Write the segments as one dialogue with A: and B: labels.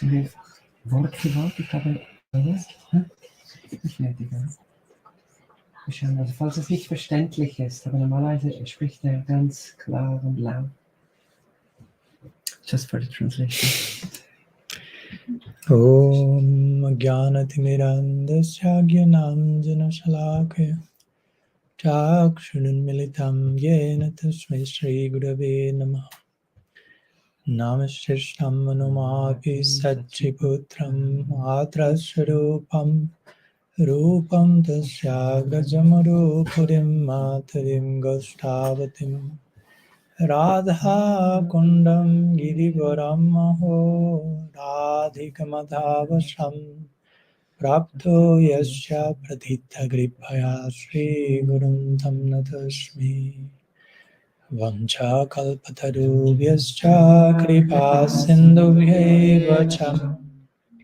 A: sind wir einfach Wort für Wort, ich glaube, nicht nötig, oder? Wir schauen, also falls es nicht verständlich ist, aber normalerweise spricht er ganz klar und laut. Just for the translation.
B: Om Jnanatirandasya Jnananjana Shalakaya Chakshununmilitam Yena Tasmai Shri Gurave Namaha Namashishtam Manumapi Satchiputram Atraswarupam Rupam Tasya Gajamarupurim Matarim Gostavatim Radha Kundam Girivaram Maho Radhikamadhavasam Prapto Yasya Pratitha Gripaya Sri Gurum Tam Natasmi Vancha Kalpatarubhyascha Kripa Sindhubhyeva Cha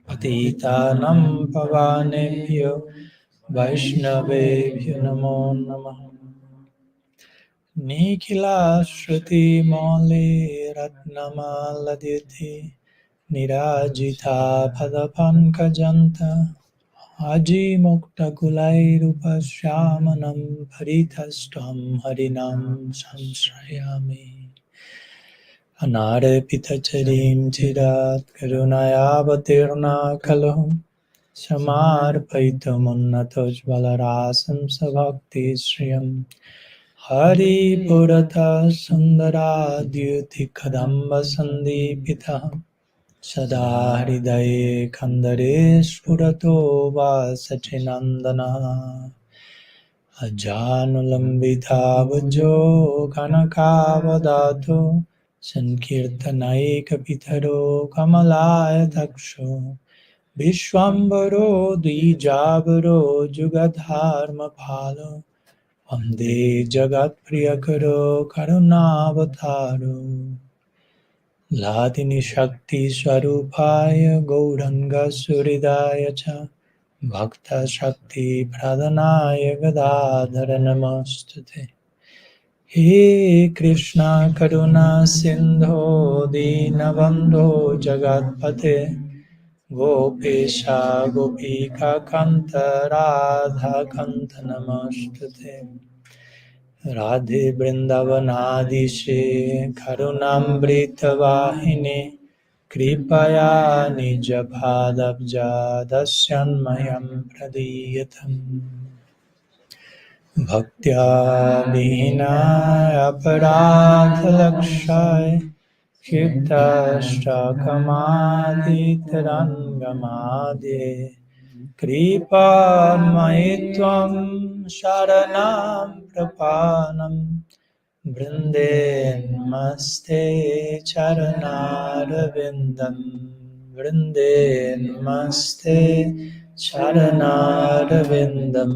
B: Patitanam Pavanebhyo Vaishnavebhyo Namo Namaha Nikhila Shruti Mali Ratnamaladiti Nirajita Padapankajanta Aji Mukta Kulai Rupasyamanam Paritastam Harinam Samsrayami Anare Pitacharim Chirat Karunayavatirna Kalahu Samarpaitam Unnataj Balarasam Sabhakti Sriyam Hari Purata Sundara Dyuti Kadamba Sandipita Sada Hridaye Kandare Spurato Va Sachinandana Ajanulambita Vajo Kanakavadato Sankirtanai Kapitaro Kamalaya Taksho Vishwambaro Dijabaro Jugadharma Palo Vande Jagat Priyakaro Karunavataro Ladini Shakti Swarupaya Gauranga Suridaya Cha Bhakta Shakti Pradhanaya Gadadhara Namostute He Krishna Karuna Sindho Dinabandho Jagatpate Gopesha Gopika Kanta Radha Kanta Namostute Radhe Vrindavanadishe Karunambrita Vahine Kripaya Nijabhadabja Dasyanmayam Pradiyatam Bhaktya Vihina Aparadhalakshay Kirtashtakamaditarangamaade Kripa Maitvam Sharanam Prapanam Brinde Namaste Charanarvindam Brinde Namaste Charanarvindam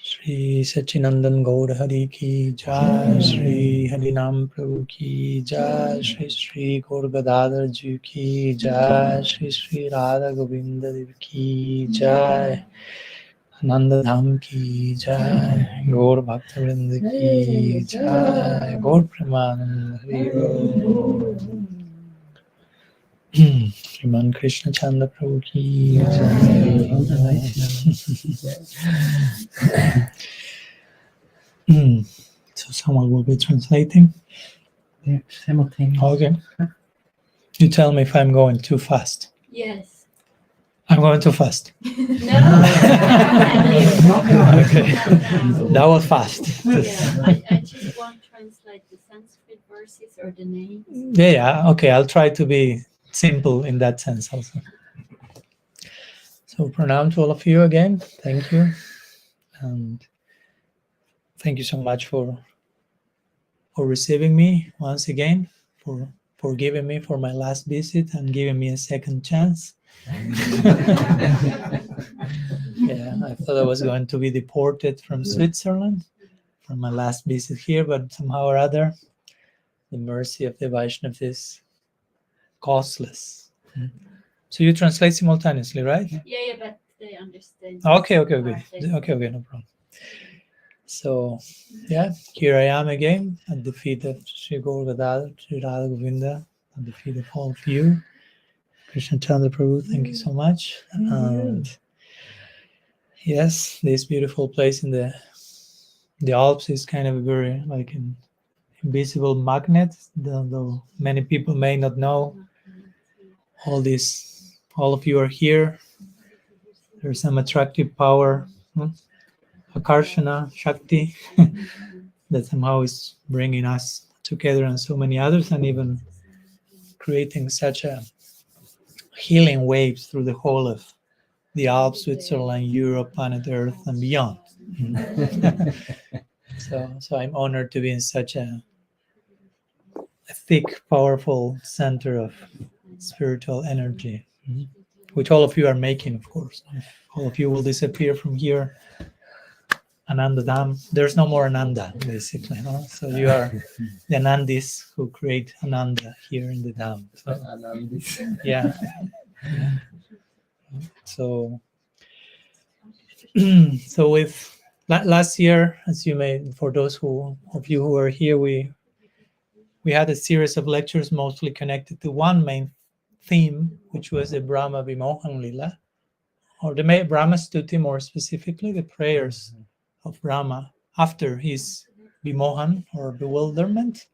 B: Shri Sachinandan Gaur Hari Ki Jai, Shri Harinam Prabhu Ki Jai, Shri Shri Gaur Gadadhar Ji Ki Jai, Shri Sri Radha Govinda Dev Ki Jai, Ananda-dhama Ki Jai, Gaur Bhakta-vrinda Ki Jai, Gaur Premanand Hari Bol. Shriman Krishna Chandra Prabhu Ki Jai. So someone will be translating?
A: Yeah, simultaneous.
B: Okay. You tell me if I'm going too fast.
C: Yes.
B: I'm going too fast.
C: No.
B: Okay. That was fast.
C: Yeah, I just want to translate the Sanskrit verses or the names.
B: Yeah. Okay. I'll try to be simple in that sense also. So pranam to all of you again. Thank you. And thank you so much for receiving me once again, for forgiving me for my last visit and giving me a second chance. Yeah, I thought I was going to be deported from Switzerland from my last visit here, but somehow or other, the mercy of the Vaishnava is costless. So you translate simultaneously, right?
C: Yeah, but they understand.
B: Okay, no problem. So, yeah, here I am again at the feet of Sri Gaur Gadadhar, Sri Radha Govinda, at the feet of all of you. Krishna Chandra Prabhu, thank you so much. And yes, this beautiful place in the Alps is kind of a very like an invisible magnet, though many people may not know. All of you are here. There's some attractive power, Akarshana, Shakti, that somehow is bringing us together and so many others, and even creating such a healing waves through the whole of the Alps, Switzerland, Europe, planet Earth, and beyond. So I'm honored to be in such a thick, powerful center of spiritual energy, which all of you are making, of course. If all of you will disappear from here, Ananda-dhama, there's no more Ananda, basically. No? So you are the Anandis who create Ananda here in the Dham. So, yeah. So with last year, as you may, for those of you who are here, we had a series of lectures mostly connected to one main theme, which was the Brahma Vimohan Lila, or the Brahma Stuti, more specifically, the prayers of Brahma after his Vimohan or bewilderment.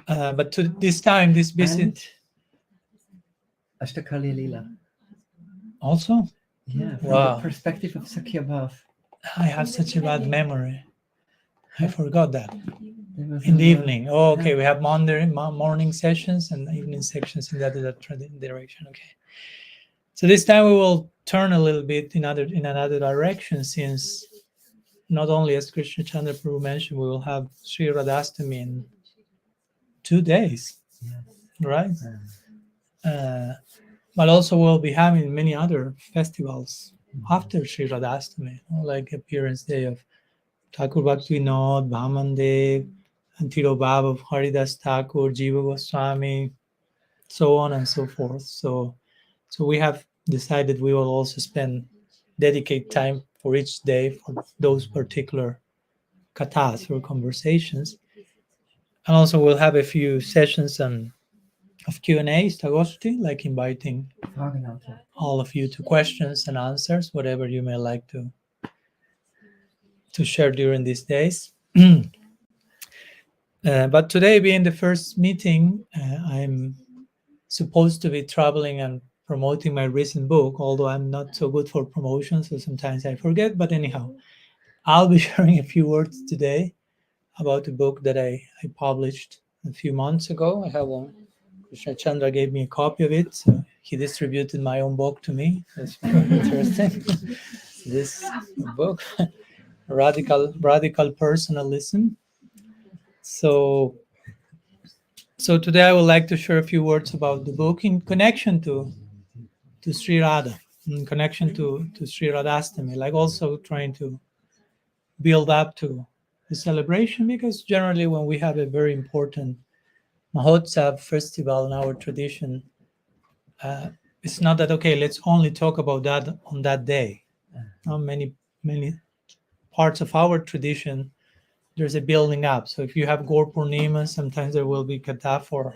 B: But to this time, this visit.
A: Ashtakali Lila.
B: Also?
A: Yeah, from
B: wow.
A: the perspective of Sakya Bhav.
B: I have such a bad memory. I forgot that.
A: In
B: the evening. Oh, okay. We have morning sessions and evening sections in that direction. Okay. So this time we will turn a little bit in another direction, since not only, as Krishna Chandra Prabhu mentioned, we will have Sri Radhastami in 2 days, right? But also we'll be having many other festivals after Sri Radhastami, like Appearance Day of Thakur Bhakti Vinod, Bhamandev, and Tirobhav of Haridas Thakur, Jiva Goswami, so on and so forth. So we have decided we will also dedicate time for each day for those particular kathas or conversations. And also we'll have a few sessions of Q&As, Tagosti, like inviting all of you to questions and answers, whatever you may like to share during these days. But today, being the first meeting, I'm supposed to be traveling and promoting my recent book, although I'm not so good for promotion, so sometimes I forget. But anyhow, I'll be sharing a few words today about a book that I published a few months ago. I have one. Krishna Chandra gave me a copy of it, so he distributed my own book to me. That's very interesting. This book, Radical Personalism. So today I would like to share a few words about the book in connection to Sri Radha, in connection to Sri Radhastami, like also trying to build up to the celebration, because generally when we have a very important Mahotsav festival in our tradition, it's not that, okay, let's only talk about that on that day. Many parts of our tradition, there's a building up. So if you have Gaur Purnima, sometimes there will be katha for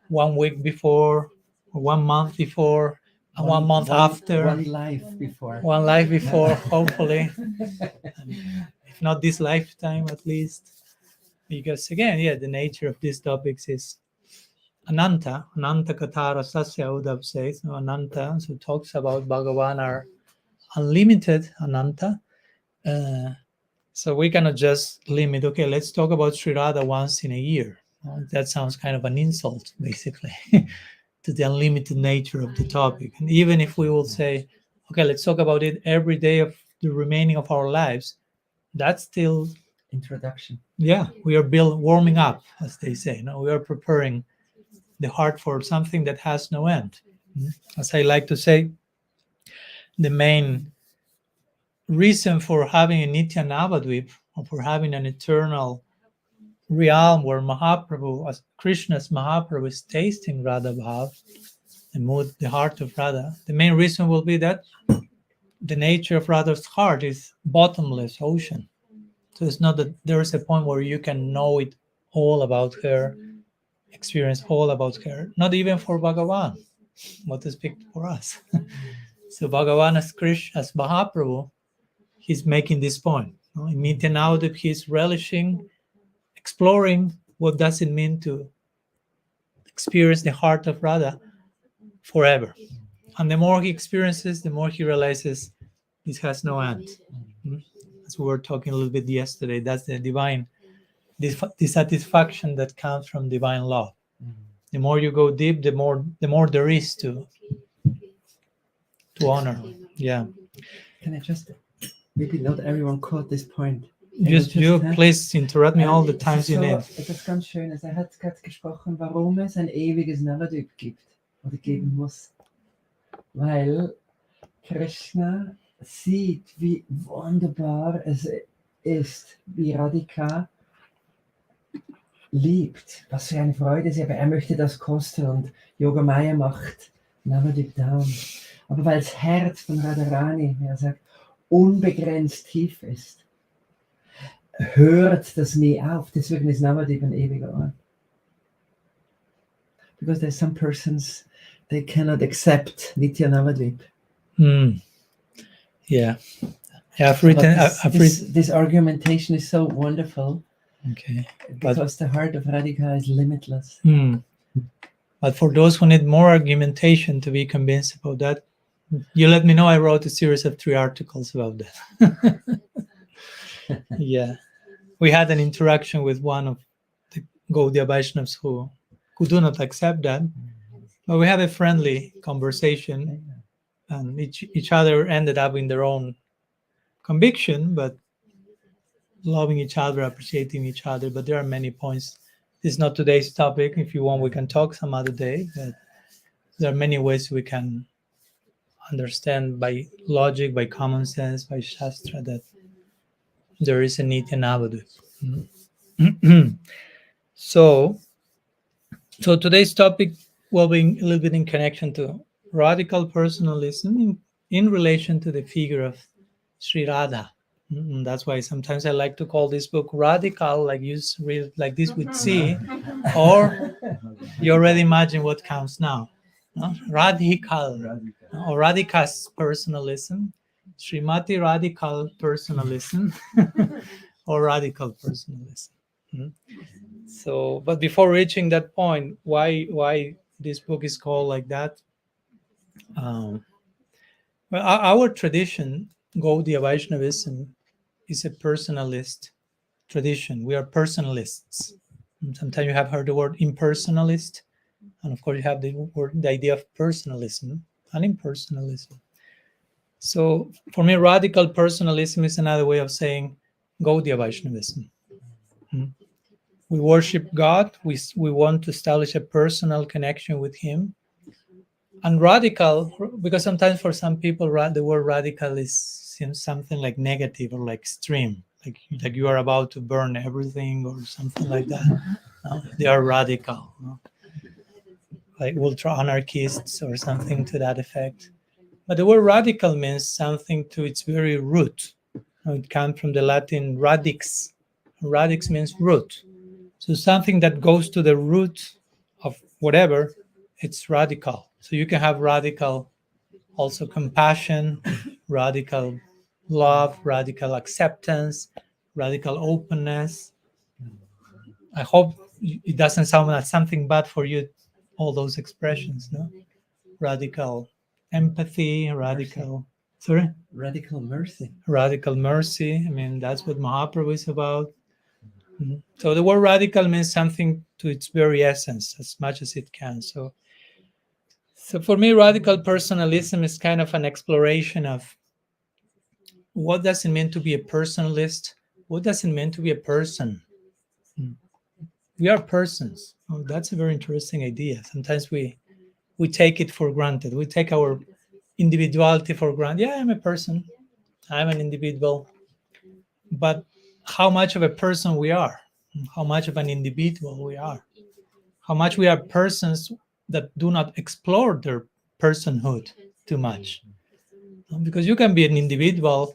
B: 1 week before, or 1 month before, and 1 month after.
A: One life before.
B: One life before, hopefully. If not this lifetime, at least. Because again, the nature of these topics is Ananta Katara Sasya Uddhav says. Ananta, so talks about Bhagavan are unlimited Ananta. So we cannot just limit, okay, let's talk about Sri Radha once in a year. That sounds kind of an insult, basically, to the unlimited nature of the topic. And even if we will say, okay, let's talk about it every day of the remaining of our lives, that's still
A: introduction.
B: Yeah, we are warming up, as they say. We are preparing the heart for something that has no end. As I like to say, the main reason for having a Nitya Navadvip, or for having an eternal realm where Mahaprabhu, as Krishna's Mahaprabhu, is tasting Radha Bhav, the mood, the heart of Radha, the main reason will be that the nature of Radha's heart is bottomless ocean. So it's not that there is a point where you can know it all about her experience all about her, not even for Bhagavan, what to speak for us. So Bhagavan as Krishna, as Mahaprabhu, he's making this point. In Nitya Navadip, he's relishing, exploring what does it mean to experience the heart of Radha forever. And the more he experiences, the more he realizes this has no end. As we were talking a little bit yesterday, that's the divine dissatisfaction that comes from divine love. The more you go deep, the more there is to honor. Yeah.
A: Can I just, maybe not everyone caught this point.
B: You please interrupt me all the times you need.
A: Etwas ganz Schönes. Hat gerade gesprochen, warum es ein ewiges Navadvip gibt oder geben muss. Weil Krishna sieht, wie wunderbar es ist, wie Radhika liebt, was für eine Freude sie, aber er möchte das kosten und Yoga Maya macht Navadvip down. Aber weil das Herz von Radharani, er sagt, unbegrenzt tief ist, hört das nie auf. Deswegen ist Navadvip ein ewiger Ort. Because there's some persons, they cannot accept Nitya Navadvip.
B: Yeah. I've written.
A: This argumentation is so wonderful.
B: Okay.
A: Because the heart of Radhika is limitless.
B: But for those who need more argumentation to be convinced about that, you let me know. I wrote a series of 3 articles about that. Yeah. We had an interaction with one of the Gaudiya Vaishnavas who do not accept that. But we had a friendly conversation, and each other ended up in their own conviction, but loving each other, appreciating each other. But there are many points. This is not today's topic. If you want, we can talk some other day. But there are many ways we can understand by logic, by common sense, by Shastra, that there is a Nitya Navadvip. So today's topic will be a little bit in connection to radical personalism in relation to the figure of Sri Radha. And that's why sometimes I like to call this book radical, like you read like this with C, or you already imagine what comes now. No? Radhikal, or Radhika's personalism, Srimati Radhikal personalism, or radical personalism. So, but before reaching that point, why this book is called like that? Well, our tradition, Gaudiya Vaishnavism, is a personalist tradition. We are personalists. Sometimes you have heard the word impersonalist, and of course you have the idea of personalism and impersonalism. So for me, radical personalism is another way of saying Gaudiya Vaishnavism. We worship God. We want to establish a personal connection with Him. And radical, because sometimes for some people the word radical seems something like negative or like extreme, like you are about to burn everything or something like that. No? They are radical, no? Like ultra anarchists or something to that effect. But the word radical means something to its very root. It comes from the Latin radix. Radix means root. So something that goes to the root of whatever, it's radical. So you can have radical also compassion, radical love, radical acceptance, radical openness. I hope it doesn't sound like something bad for you, all those expressions, no? Radical empathy, radical mercy. Radical mercy. I mean, that's what Mahaprabhu is about. So the word radical means something to its very essence, as much as it can. So for me, radical personalism is kind of an exploration of what does it mean to be a personalist? What does it mean to be a person? We are persons. Oh, that's a very interesting idea. Sometimes we take it for granted. We take our individuality for granted. Yeah, I'm a person. I'm an individual. But how much of a person we are, how much of an individual we are, how much we are persons that do not explore their personhood too much. Because you can be an individual,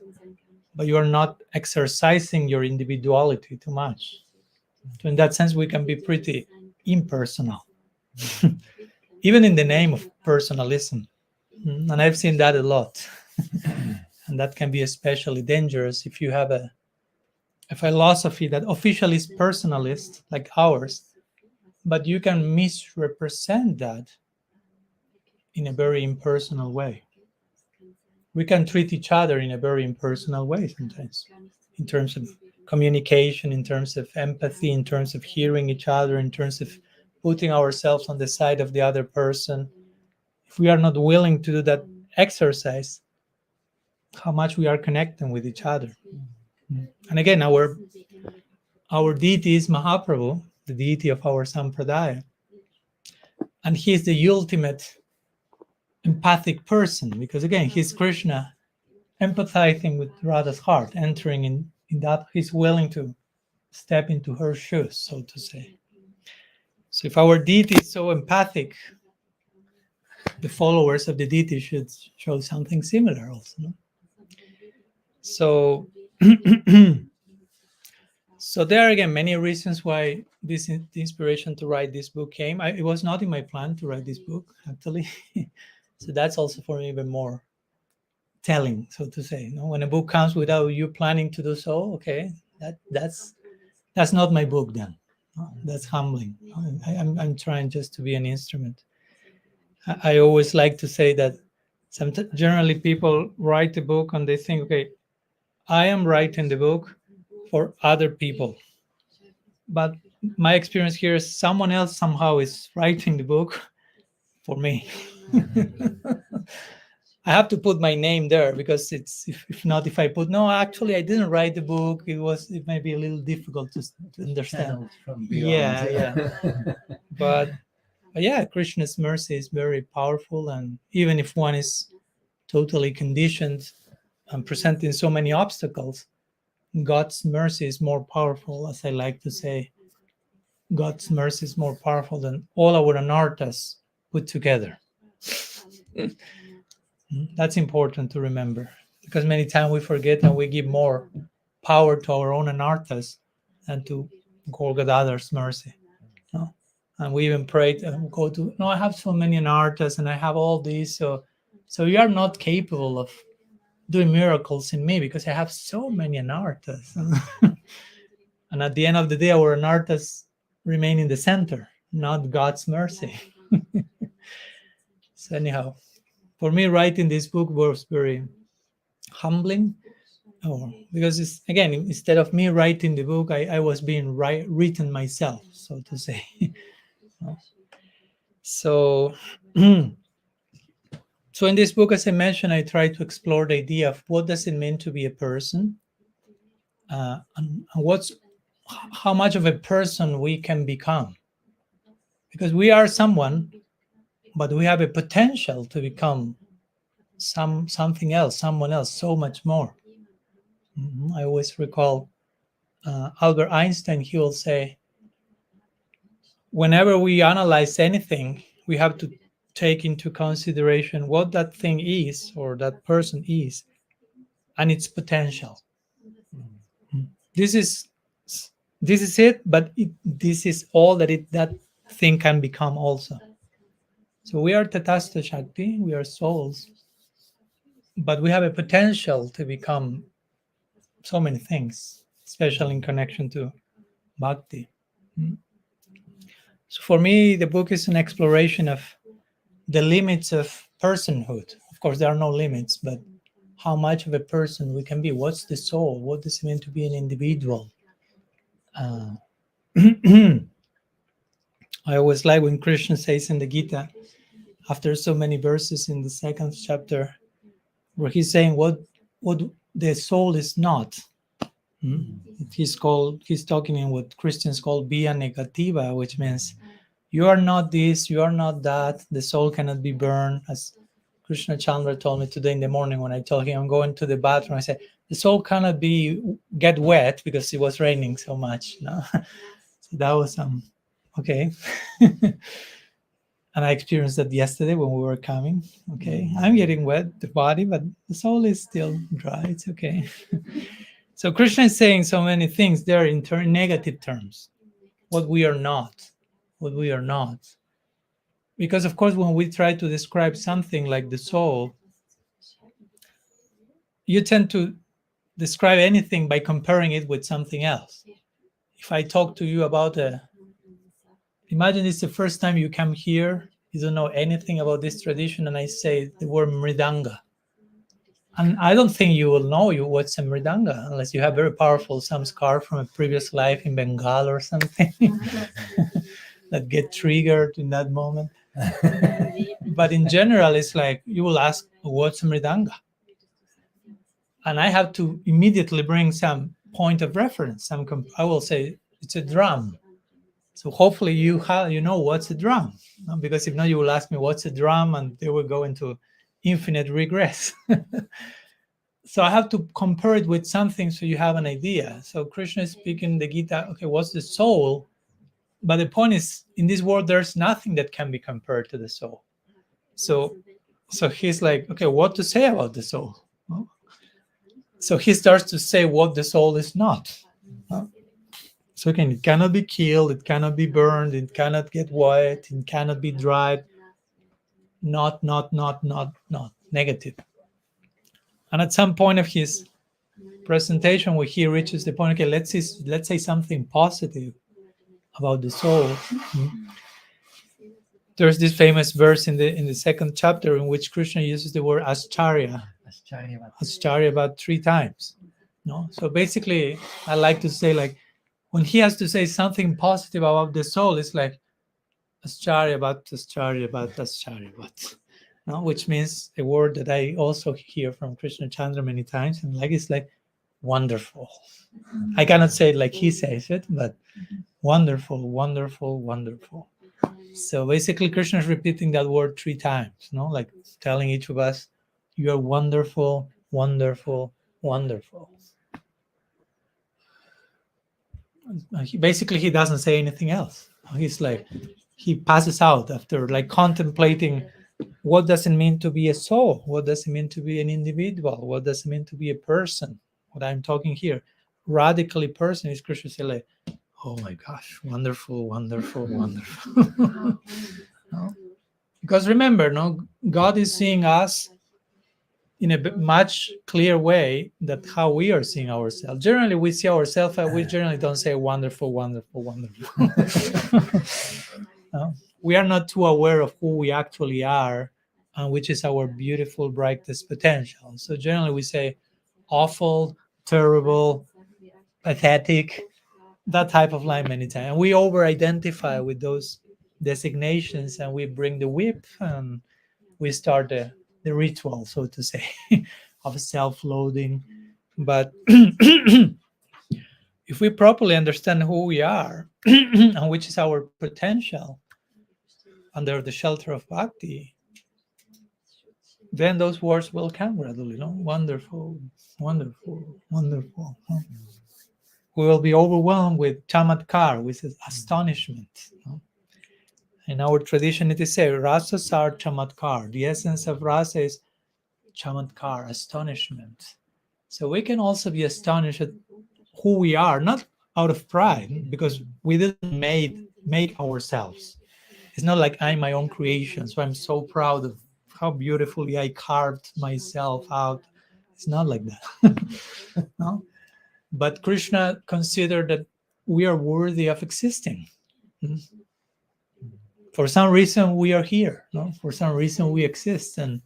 B: but you are not exercising your individuality too much. So in that sense, we can be pretty impersonal, even in the name of personalism. And I've seen that a lot. And that can be especially dangerous if you have a philosophy that officially is personalist, like ours, but you can misrepresent that in a very impersonal way. We can treat each other in a very impersonal way sometimes, in terms of communication, in terms of empathy, in terms of hearing each other, in terms of putting ourselves on the side of the other person. If we are not willing to do that exercise, how much we are connecting with each other. And again, our deity is Mahaprabhu, the deity of our Sampradaya. And he is the ultimate empathic person, because again, he's Krishna empathizing with Radha's heart, entering in that he's willing to step into her shoes, so to say. So if our deity is so empathic, the followers of the deity should show something similar also. No? So, so there are again many reasons why the inspiration to write this book came. It was not in my plan to write this book, actually. So that's also for me even more telling, so to say. You know, when a book comes without you planning to do so, okay, that's not my book then. That's humbling. I'm trying just to be an instrument. I always like to say that generally people write a book and they think, okay, I am writing the book for other people. But my experience here is someone else somehow is writing the book for me. I have to put my name there, because it's if not, if I put no, actually I didn't write the book, it may be a little difficult to understand.
A: From beyond.
B: Yeah. But yeah, Krishna's mercy is very powerful, and even if one is totally conditioned and presenting so many obstacles, God's mercy is more powerful. As I like to say, God's mercy is more powerful than all our anarthas put together. That's important to remember, because many times we forget and we give more power to our own anarthas than to Gadadhar's mercy. No? And we even pray to I have so many anarthas and I have all these, so you are not capable of doing miracles in me because I have so many anarthas. And at the end of the day, our anarthas remain in the center, not God's mercy. So anyhow, for me, writing this book was very humbling, because it's, again, instead of me writing the book, I was being written myself, so to say. So, so in this book, as I mentioned, I try to explore the idea of what does it mean to be a person, and how much of a person we can become, because we are someone, but we have a potential to become something else, someone else, so much more. I always recall Albert Einstein. He will say, whenever we analyze anything, we have to take into consideration what that thing is, or that person is, and its potential. This is it, but this is all that thing can become also. So we are Tatastha Shakti, we are souls, but we have a potential to become so many things, especially in connection to bhakti. So for me, the book is an exploration of the limits of personhood. Of course, there are no limits, but how much of a person we can be. What's the soul? What does it mean to be an individual? I always like when Krishna says in the Gita, after so many verses in the second chapter, where he's saying what the soul is not. He's talking in what Christians call via negativa, which means you are not this, you are not that. The soul cannot be burned. As Krishna Chandra told me today in the morning when I told him I'm going to the bathroom, I said the soul cannot get wet because it was raining so much. No? So that was okay. And I experienced that yesterday when we were coming. Okay, I'm getting wet, the body, but the soul is still dry. It's okay. So Krishna is saying so many things there in negative terms. What we are not, what we are not. Because of course, when we try to describe something like the soul, you tend to describe anything by comparing it with something else. If I talk to you about imagine it's the first time you come here, you don't know anything about this tradition, and I say the word mridanga. And I don't think you will know what's a mridanga unless you have very powerful samskar from a previous life in Bengal or something that get triggered in that moment. But in general, it's like you will ask, what's a mridanga? And I have to immediately bring some point of reference. I will say it's a drum. So hopefully you know what's a drum, because if not, you will ask me what's a drum, and they will go into infinite regress. So I have to compare it with something so you have an idea. So Krishna is speaking in the Gita, okay, what's the soul? But the point is, in this world, there's nothing that can be compared to the soul. So he's like, okay, what to say about the soul? So he starts to say what the soul is not. So again, it cannot be killed, it cannot be burned, it cannot get wet, it cannot be dried. Not, negative. And at some point of his presentation, where he reaches the point, okay, let's say something positive about the soul. There's this famous verse in the second chapter in which Krishna uses the word ascharya about 3 times. No, so basically, I like to say, like, when he has to say something positive about the soul, it's like ascharya about, no? Which means a word that I also hear from Krishna Chandra many times, and like it's like wonderful. I cannot say it like he says it, but wonderful, wonderful, wonderful. So basically, Krishna is repeating that word 3 times, no? Like telling each of us, you are wonderful, wonderful, wonderful. Basically, he doesn't say anything else. He's like, he passes out after like contemplating what does it mean to be a soul? What does it mean to be an individual? What does it mean to be a person? What I'm talking here, radically person, is Krishna say like, oh my gosh, wonderful, wonderful, wonderful. No? Because remember, no, God is seeing us in a much clear way that how we are seeing ourselves. Generally, we see ourselves, and we generally don't say wonderful, wonderful, wonderful. No? We are not too aware of who we actually are, and which is our beautiful, brightest potential. So generally, we say awful, terrible, pathetic, that type of line many times. And we over-identify with those designations, and we bring the whip, and we start the ritual, so to say, of self-loathing. But if we properly understand who we are and which is our potential under the shelter of bhakti, then those words will come gradually, no? Wonderful, wonderful, wonderful. We will be overwhelmed with chamatkar, which is astonishment. No? In our tradition, it is said, rasas are chamatkar. The essence of rasa is chamatkar, astonishment. So we can also be astonished at who we are, not out of pride, because we didn't make ourselves. It's not like I'm my own creation, so I'm so proud of how beautifully I carved myself out. It's not like that. No? But Krishna considered that we are worthy of existing. For some reason, we are here. No? For some reason, we exist. And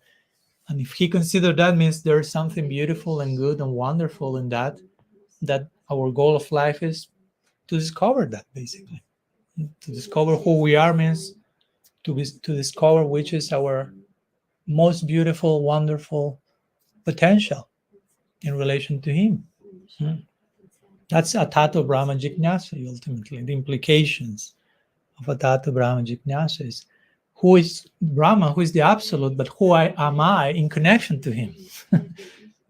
B: if he considered that means there's something beautiful and good and wonderful in that our goal of life is to discover that, basically. To discover who we are means to discover which is our most beautiful, wonderful potential in relation to him. That's Atato Brahma Jignasa, ultimately. The implications of Atato Brahma Jignasa is who is Brahma, who is the absolute, but who am I in connection to him?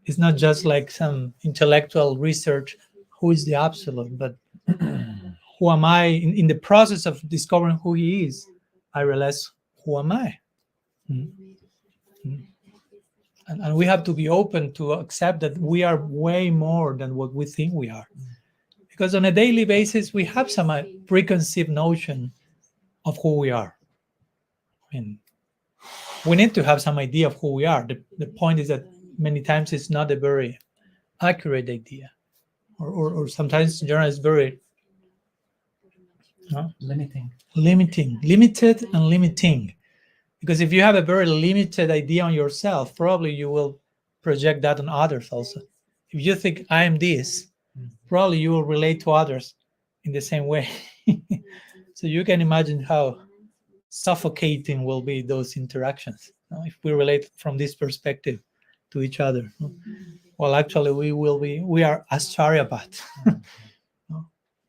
B: It's not just like some intellectual research, who is the absolute, but who am I in the process of discovering who he is? I realize, who am I? And we have to be open to accept that we are way more than what we think we are. Because on a daily basis, we have some preconceived notion of who we are. I mean, we need to have some idea of who we are. The point is that many times it's not a very accurate idea, or sometimes in general it's very limited and limiting. Because if you have a very limited idea on yourself, probably you will project that on others also. If you think I am this, probably you will relate to others in the same way. So you can imagine how suffocating will be those interactions, if we relate from this perspective to each other. Well, actually, we are Ascharyapat.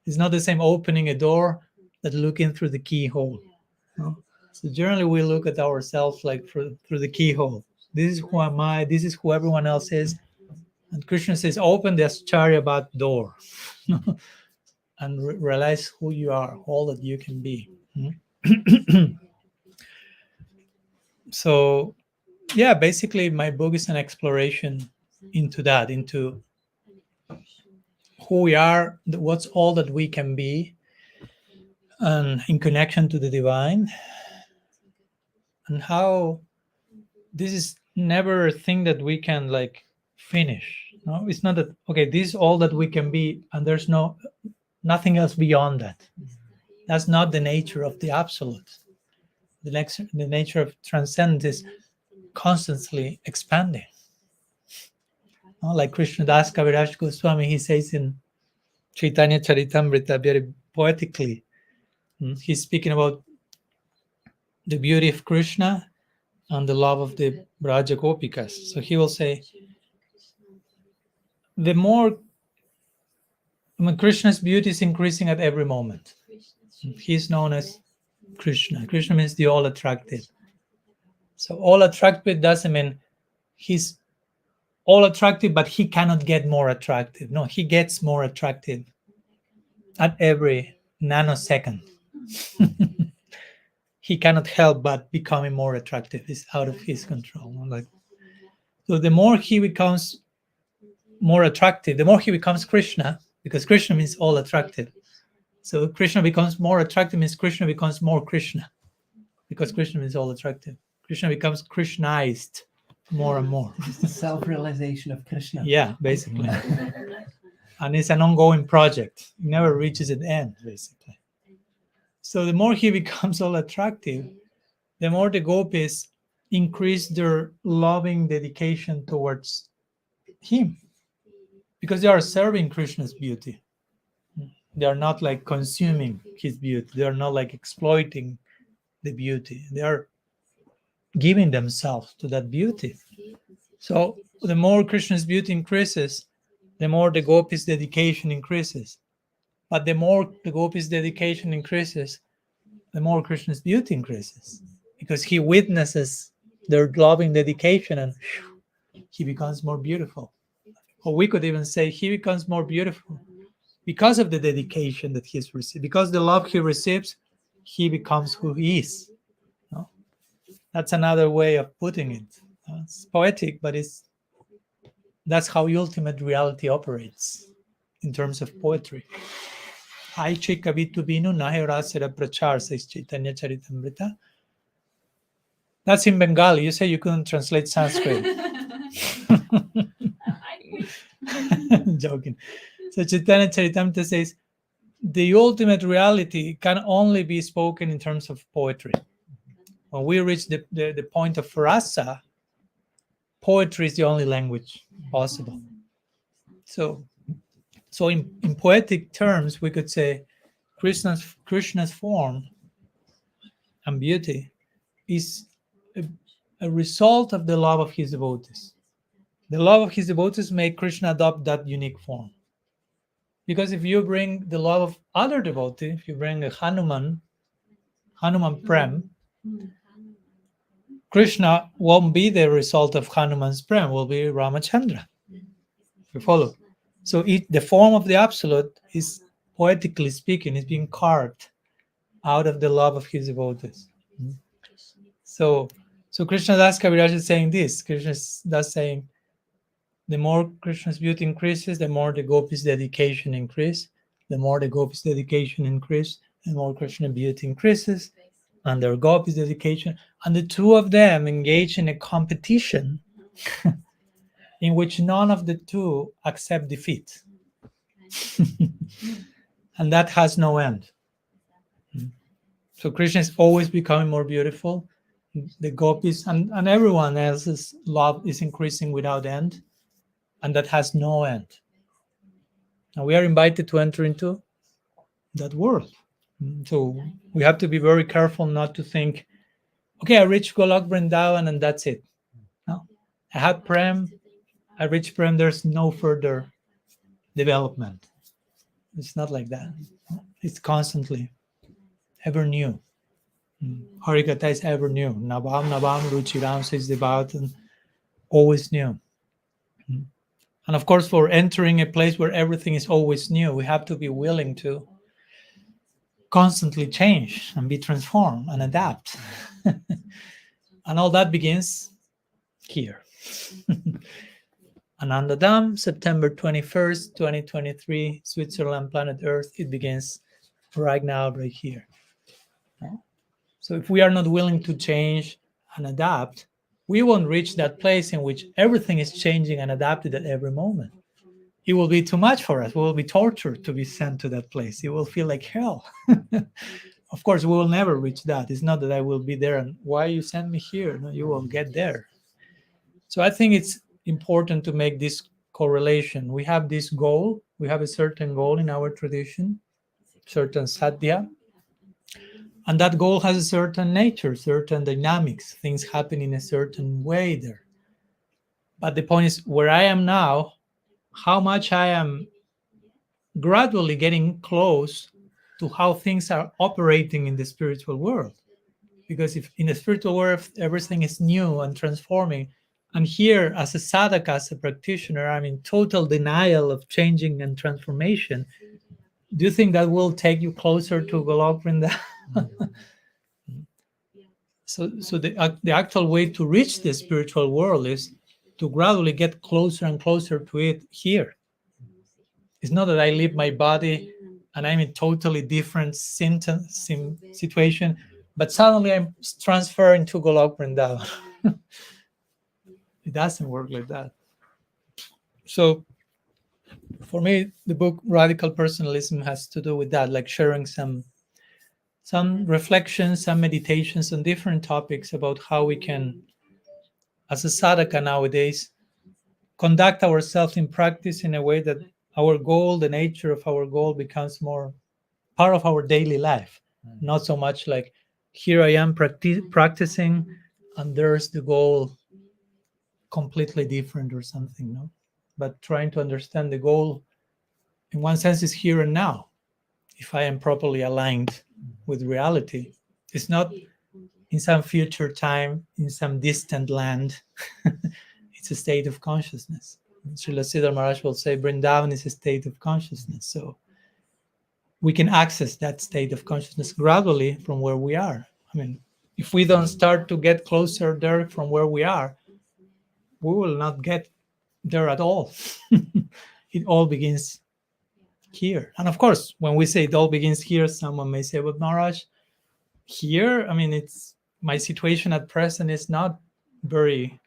B: It's not the same opening a door that looking through the keyhole. So generally, we look at ourselves like through the keyhole. This is who am I. This is who everyone else is. And Krishna says, open the Ascharyapat door and realize who you are, all that you can be. So, yeah, basically, my book is an exploration into that, into who we are, what's all that we can be, and in connection to the divine, and how this is never a thing that we can like finish. No, it's not that, okay, this is all that we can be, and there's nothing else beyond that. That's not the nature of the absolute. The nature of transcendence is constantly expanding. Like Krishna Das Kaviraj Goswami, he says in Chaitanya Charitamrita very poetically, he's speaking about the beauty of Krishna and the love of the Braja Gopikas. So he will say, the more Krishna's beauty is increasing at every moment. He's known as Krishna. Krishna means the all attractive. So all attractive doesn't mean he's all attractive, but he cannot get more attractive. No, he gets more attractive at every nanosecond. He cannot help but becoming more attractive. It's out of his control. So the more he becomes more attractive, the more he becomes Krishna, because Krishna means all attractive. So Krishna becomes more attractive means Krishna becomes more Krishna, because Krishna means all attractive. Krishna becomes Krishnaized more and more.
A: It's the self-realization of Krishna.
B: Yeah, basically. And it's an ongoing project. It never reaches an end, basically. So the more he becomes all attractive, the more the gopis increase their loving dedication towards him, because they are serving Krishna's beauty. They are not like consuming his beauty. They are not like exploiting the beauty. They are giving themselves to that beauty. So the more Krishna's beauty increases, the more the gopis' dedication increases. But the more the gopis' dedication increases, the more Krishna's beauty increases, because he witnesses their loving dedication and he becomes more beautiful. Or we could even say he becomes more beautiful because of the dedication that he's received. Because the love he receives, he becomes who he is. No? That's another way of putting it. It's poetic, but that's how ultimate reality operates in terms of poetry. Aiche kavitu binu nahe rasera prachar, says Chaitanya Charitamrita. That's in Bengali. You say you couldn't translate Sanskrit. I'm joking. So Chaitanya Charitamrita says, the ultimate reality can only be spoken in terms of poetry. When we reach the point of rasa, poetry is the only language possible. So in poetic terms, we could say Krishna's form and beauty is a result of the love of his devotees. The love of his devotees make Krishna adopt that unique form. Because if you bring the love of other devotees, if you bring a Hanuman Prem, Krishna won't be the result of Hanuman's Prem, will be Ramachandra. You follow? So the form of the Absolute is, poetically speaking, is being carved out of the love of his devotees. So Krishna Das Kaviraj is saying this. Krishna is thus saying, the more Krishna's beauty increases, the more the gopis' dedication increase. The more the gopis' dedication increase, the more Krishna beauty increases. and their gopis' dedication, and the two of them engage in a competition in which none of the two accept defeat. And that has no end. So Krishna is always becoming more beautiful. The gopis and everyone else's love is increasing without end, and that has no end. And we are invited to enter into that world. So we have to be very careful not to think, okay, I reached Golok Vrindavan and that's it. No, I had Prem, I reached Prem, there's no further development. It's not like that. It's constantly ever new. Harikatha is ever new. Nabam Ruchiram says about and always new. And of course, for entering a place where everything is always new, we have to be willing to constantly change and be transformed and adapt. And all that begins here. Ananda-dhama, September 21st, 2023, Switzerland, planet Earth. It begins right now, right here. So if we are not willing to change and adapt, we won't reach that place in which everything is changing and adapted at every moment. It will be too much for us. We will be tortured to be sent to that place. It will feel like hell. Of course, we will never reach that. It's not that I will be there and why you send me here? No, you will get there. So I think it's important to make this correlation. We have this goal. We have a certain goal in our tradition, certain sadhya. And that goal has a certain nature, certain dynamics. Things happen in a certain way there. But the point is, where I am now, how much I am gradually getting close to how things are operating in the spiritual world. Because if in the spiritual world, everything is new and transforming, and here as a sadhaka, as a practitioner, I'm in total denial of changing and transformation, do you think that will take you closer to Golok Vrindavan? So the actual way to reach the spiritual world is to gradually get closer and closer to it here. It's not that I leave my body and I'm in totally different situation, but suddenly I'm transferring to Golok Vrindavan. It doesn't work like that. So for me, the book Radical Personalism has to do with that, like sharing some reflections, some meditations on different topics about how we can, as a sadhaka nowadays, conduct ourselves in practice in a way that our goal, the nature of our goal, becomes more part of our daily life. Not so much like, here I am practicing, and there's the goal completely different or something, no? But trying to understand the goal, in one sense, is here and now. If I am properly aligned with reality, it's not in some future time, in some distant land. It's a state of consciousness. Srila Siddhar Maharaj will say, Vrindavan is a state of consciousness. So we can access that state of consciousness gradually from where we are. I mean, if we don't start to get closer there from where we are, we will not get there at all. It all begins here. And of course, when we say it all begins here, someone may say, but Maharaj, here, I mean, it's my situation at present is not very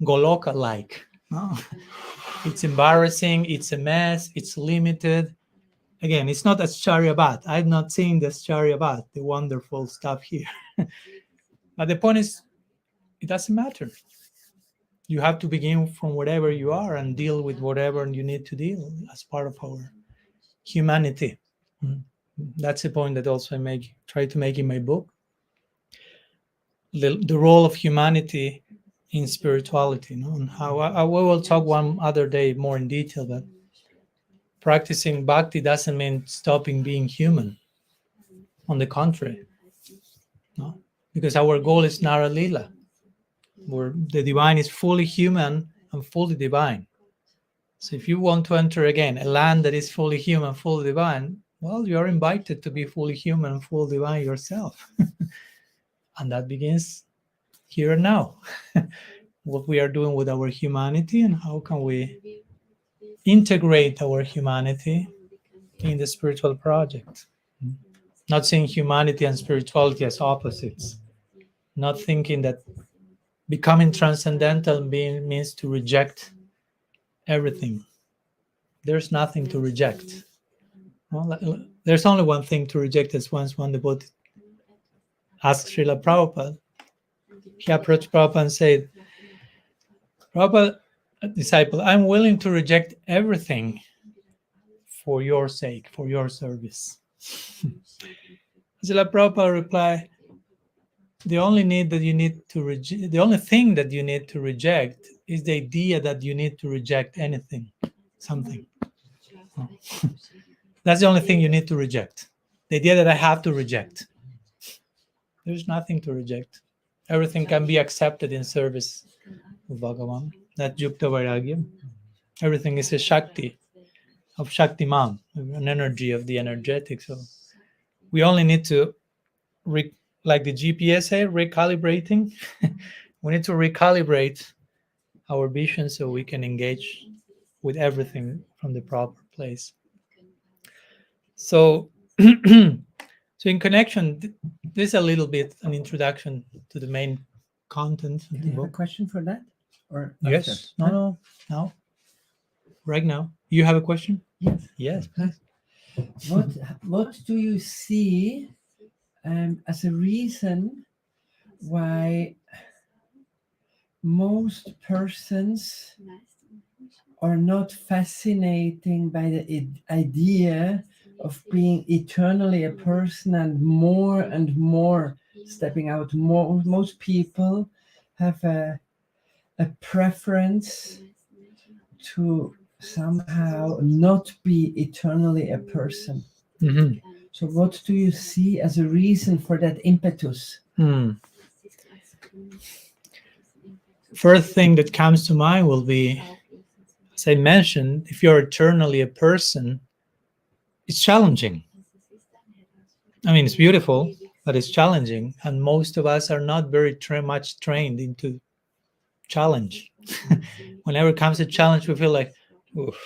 B: Goloka-like. No? It's embarrassing, it's a mess, it's limited. Again, it's not Ascharya-bhat. I've not seen the Ascharya-bhat, the wonderful stuff here. But the point is, it doesn't matter. You have to begin from wherever you are and deal with whatever you need to deal as part of our humanity. That's the point that also I try to make in my book. The role of humanity in spirituality, and how we will talk one other day more in detail, but practicing bhakti doesn't mean stopping being human. On the contrary, no? Because our goal is Nara Lila, where the divine is fully human and fully divine. So if you want to enter again a land that is fully human, fully divine, well, you are invited to be fully human and fully divine yourself. And that begins here and now. What we are doing with our humanity and how can we integrate our humanity in the spiritual project. not seeing humanity and spirituality as opposites, not thinking that becoming transcendental means to reject everything. There's nothing to reject. Well, there's only one thing to reject, as once one devotee asked Srila Prabhupada. He approached Prabhupada and said, Prabhupada, a disciple, I'm willing to reject everything for your sake, for your service. Srila Prabhupada replied, the only thing that you need to reject is the idea that you need to reject anything, something. Oh. That's the only thing you need to reject. The idea that I have to reject. There's nothing to reject. Everything can be accepted in service of Bhagavan. That's Yukta Vairagya. Everything is a Shakti of Shaktiman, an energy of the energetic. So we only need to, like the GPS say, recalibrating. We need to recalibrate our vision so we can engage with everything from the proper place. So, so in connection, this is a little bit an introduction to the main content of
A: Do
B: the
A: you have a
B: book.
A: question for that? Or
B: Yes.
A: after?
B: No. Right now. You have a question?
A: Yes.
B: Yes, please.
A: What do you see as a reason why most persons are not fascinating by the idea of being eternally a person and more stepping out? Most people have a preference to somehow not be eternally a person.
B: Mm-hmm.
A: So what do you see as a reason for that impetus?
B: First thing that comes to mind will be, as I mentioned, if you're eternally a person, it's challenging. I mean, it's beautiful, but it's challenging. And most of us are not very much trained into challenge. Whenever it comes to challenge, we feel like, oof,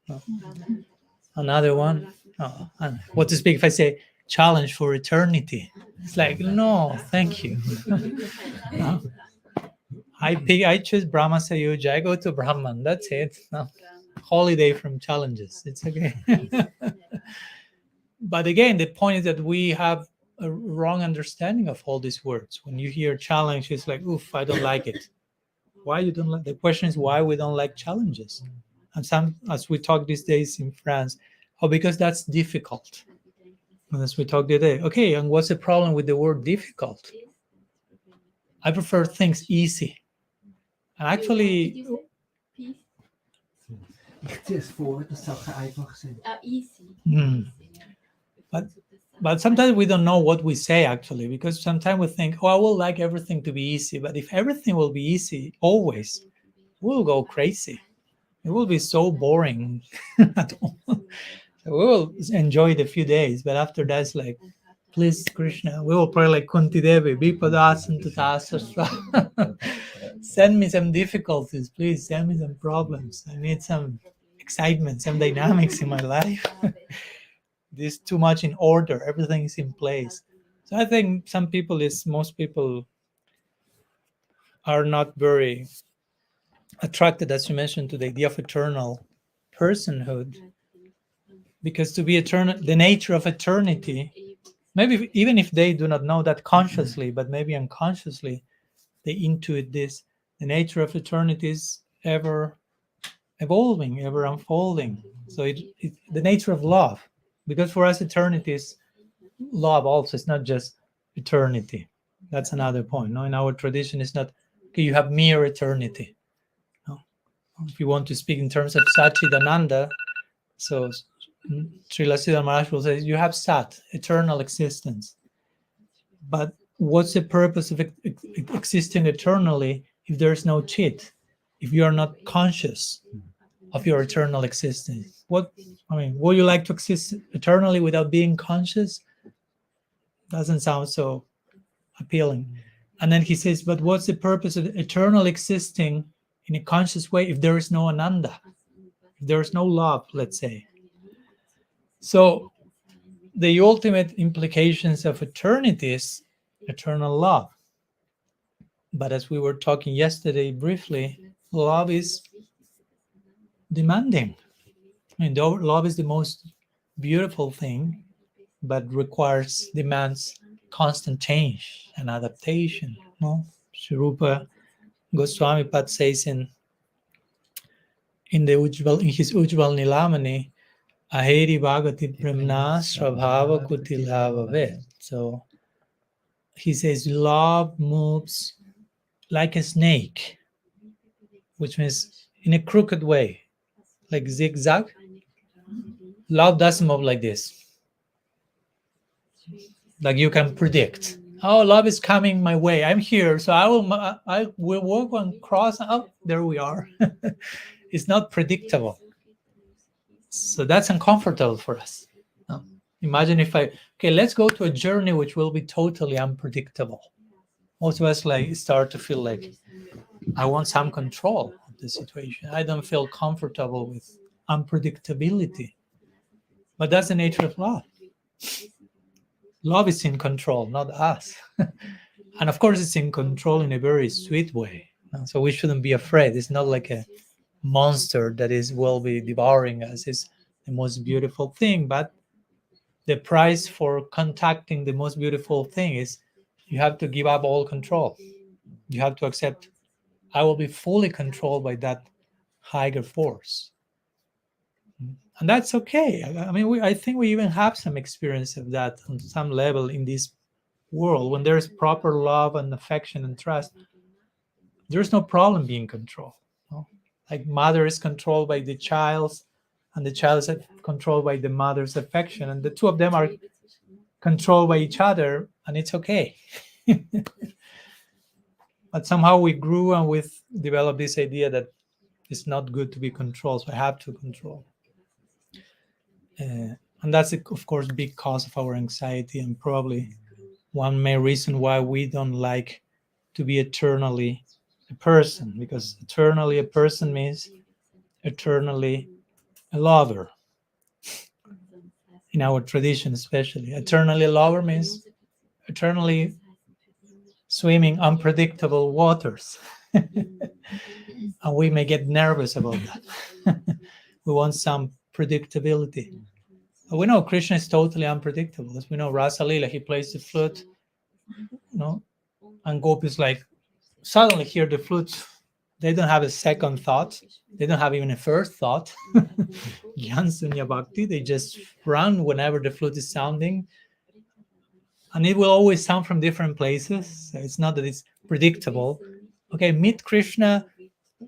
B: no. Another one. Oh, and what to speak if I say challenge for eternity? It's like, no, thank you. No. I choose Brahma Sayuja. I go to Brahman. That's it. No. Holiday from challenges. It's okay. But again, the point is that we have a wrong understanding of all these words. When you hear challenge, it's like, oof, I don't like it. Why you don't like? The question is why we don't like challenges. And some, as we talk these days in France, because that's difficult. And as we talk today, okay, and what's the problem with the word difficult? I prefer things easy. And actually,
C: Easy.
B: But sometimes we don't know what we say actually, because sometimes we think, oh, I would like everything to be easy. But if everything will be easy always, we'll go crazy. It will be so boring at all. So we will enjoy it a few days, but after that, it's like, please, Krishna, we will pray like Kunti Devi, send me some difficulties, please, send me some problems. I need some excitement, some dynamics in my life. This is too much in order, everything is in place. So I think most people are not very attracted, as you mentioned, to the idea of eternal personhood, because to be eternal, the nature of eternity, maybe even if they do not know that consciously, but maybe unconsciously they intuit this, the nature of eternity is ever evolving, ever unfolding. So the nature of love, because for us eternity is love also. It's not just eternity. That's another point. No, in our tradition, it's not okay, you have mere eternity. No. If you want to speak in terms of Satchidananda, so Srila Siddhar Maharaj will say you have Sat, eternal existence. But what's the purpose of existing eternally if there's no Chit? If you are not conscious of your eternal existence? Would you like to exist eternally without being conscious? Doesn't sound so appealing. And then he says, but what's the purpose of eternal existing in a conscious way if there is no Ananda? If there is no love, let's say. So the ultimate implications of eternity is eternal love. But as we were talking yesterday briefly, love is demanding. I mean, though love is the most beautiful thing, but demands constant change and adaptation. No, Sri Rupa Goswami Pad says in his Ujjval Nilamani, Aheri Bhagati Premna Srabhava Kutilavavet. So he says love moves like a snake, which means in a crooked way, like zigzag. Love doesn't move like this. Like you can predict. Oh, love is coming my way. I'm here, so I will walk on cross. Oh, there we are. It's not predictable. So that's uncomfortable for us. No? Imagine if let's go to a journey which will be totally unpredictable. Most of us start to feel like I want some control of the situation. I don't feel comfortable with unpredictability. But that's the nature of love. Love is in control, not us. And of course, it's in control in a very sweet way. So we shouldn't be afraid. It's not like a monster that will be devouring us. It's the most beautiful thing. But the price for contacting the most beautiful thing is you have to give up all control. You have to accept, I will be fully controlled by that higher force. And that's okay. I mean, I think we even have some experience of that on some level in this world. When there's proper love and affection and trust, there's no problem being controlled. No? Like mother is controlled by the child, and the child is controlled by the mother's affection, and the two of them are controlled by each other, and it's okay. But somehow we grew and we developed this idea that it's not good to be controlled, so I have to control. And that's, of course, a big cause of our anxiety, and probably one main reason why we don't like to be eternally a person, because eternally a person means eternally a lover. In our tradition, especially, eternally a lover means eternally swimming unpredictable waters. And we may get nervous about that. We want some predictability. But we know Krishna is totally unpredictable. As we know, Rasa Lila, he plays the flute, and gopis suddenly hear the flute. They don't have a second thought. They don't have even a first thought. Gyan Sunya Bhakti, they just run whenever the flute is sounding. And it will always sound from different places. So it's not that it's predictable. Okay, meet Krishna.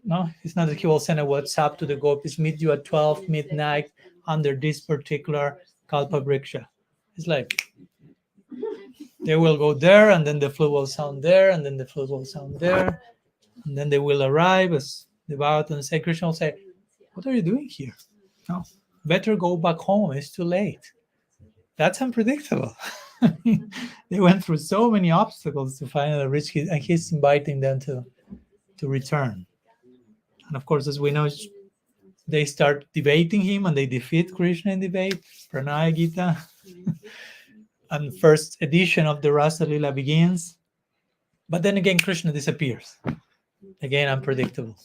B: No, it's not that he will send a WhatsApp to the gopis, meet you at 12 midnight under this particular Kalpa Vriksha. It's like they will go there, and then the flute will sound there, and then the flute will sound there, and then they will arrive as the Bhagavatam and say, Krishna will say, what are you doing here? No, better go back home, it's too late. That's unpredictable. They went through so many obstacles to finally reach him, and he's inviting them to return. And of course, as we know, they start debating him, and they defeat Krishna in debate, Pranaya Gita. And first edition of the Rasa Lila begins. But then again, Krishna disappears. Again, unpredictable.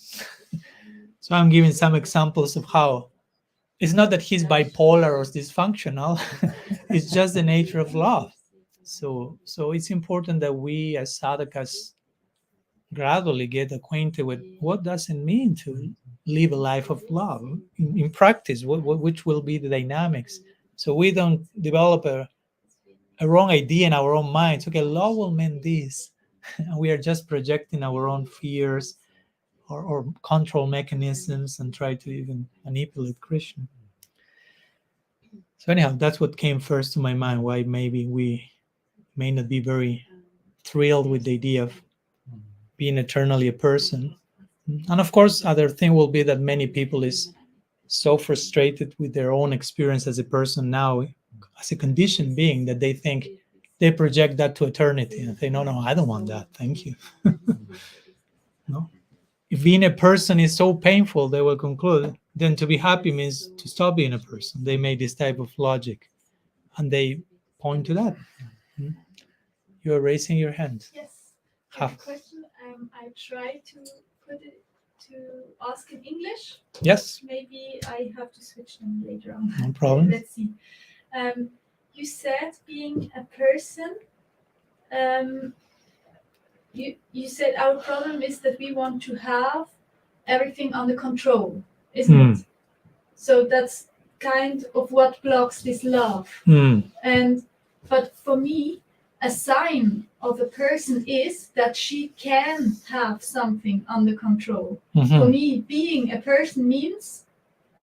B: So I'm giving some examples of how it's not that he's bipolar or dysfunctional. It's just the nature of love. So it's important that we as sadhakas gradually get acquainted with what does it mean to live a life of love in practice, which will be the dynamics, so we don't develop a wrong idea in our own minds. Okay, love will mean this, and we are just projecting our own fears or control mechanisms and try to even manipulate Krishna. So anyhow, that's what came first to my mind, why maybe we may not be very thrilled with the idea of being eternally a person. And of course, other thing will be that many people is so frustrated with their own experience as a person now, as a conditioned being, that they think they project that to eternity and say, no, I don't want that. Thank you. No. If being a person is so painful, they will conclude, then to be happy means to stop being a person. They made this type of logic. and they point to that. You are raising your hand.
D: Yes. I have a question. I try to ask in English.
B: Yes,
D: Maybe I have to switch them later on.
B: no problem.
D: Let's see. You said being a person. You said our problem is that we want to have everything under control, isn't it? So that's kind of what blocks this love. But for me, a sign of a person is that she can have something under control. For me, being a person means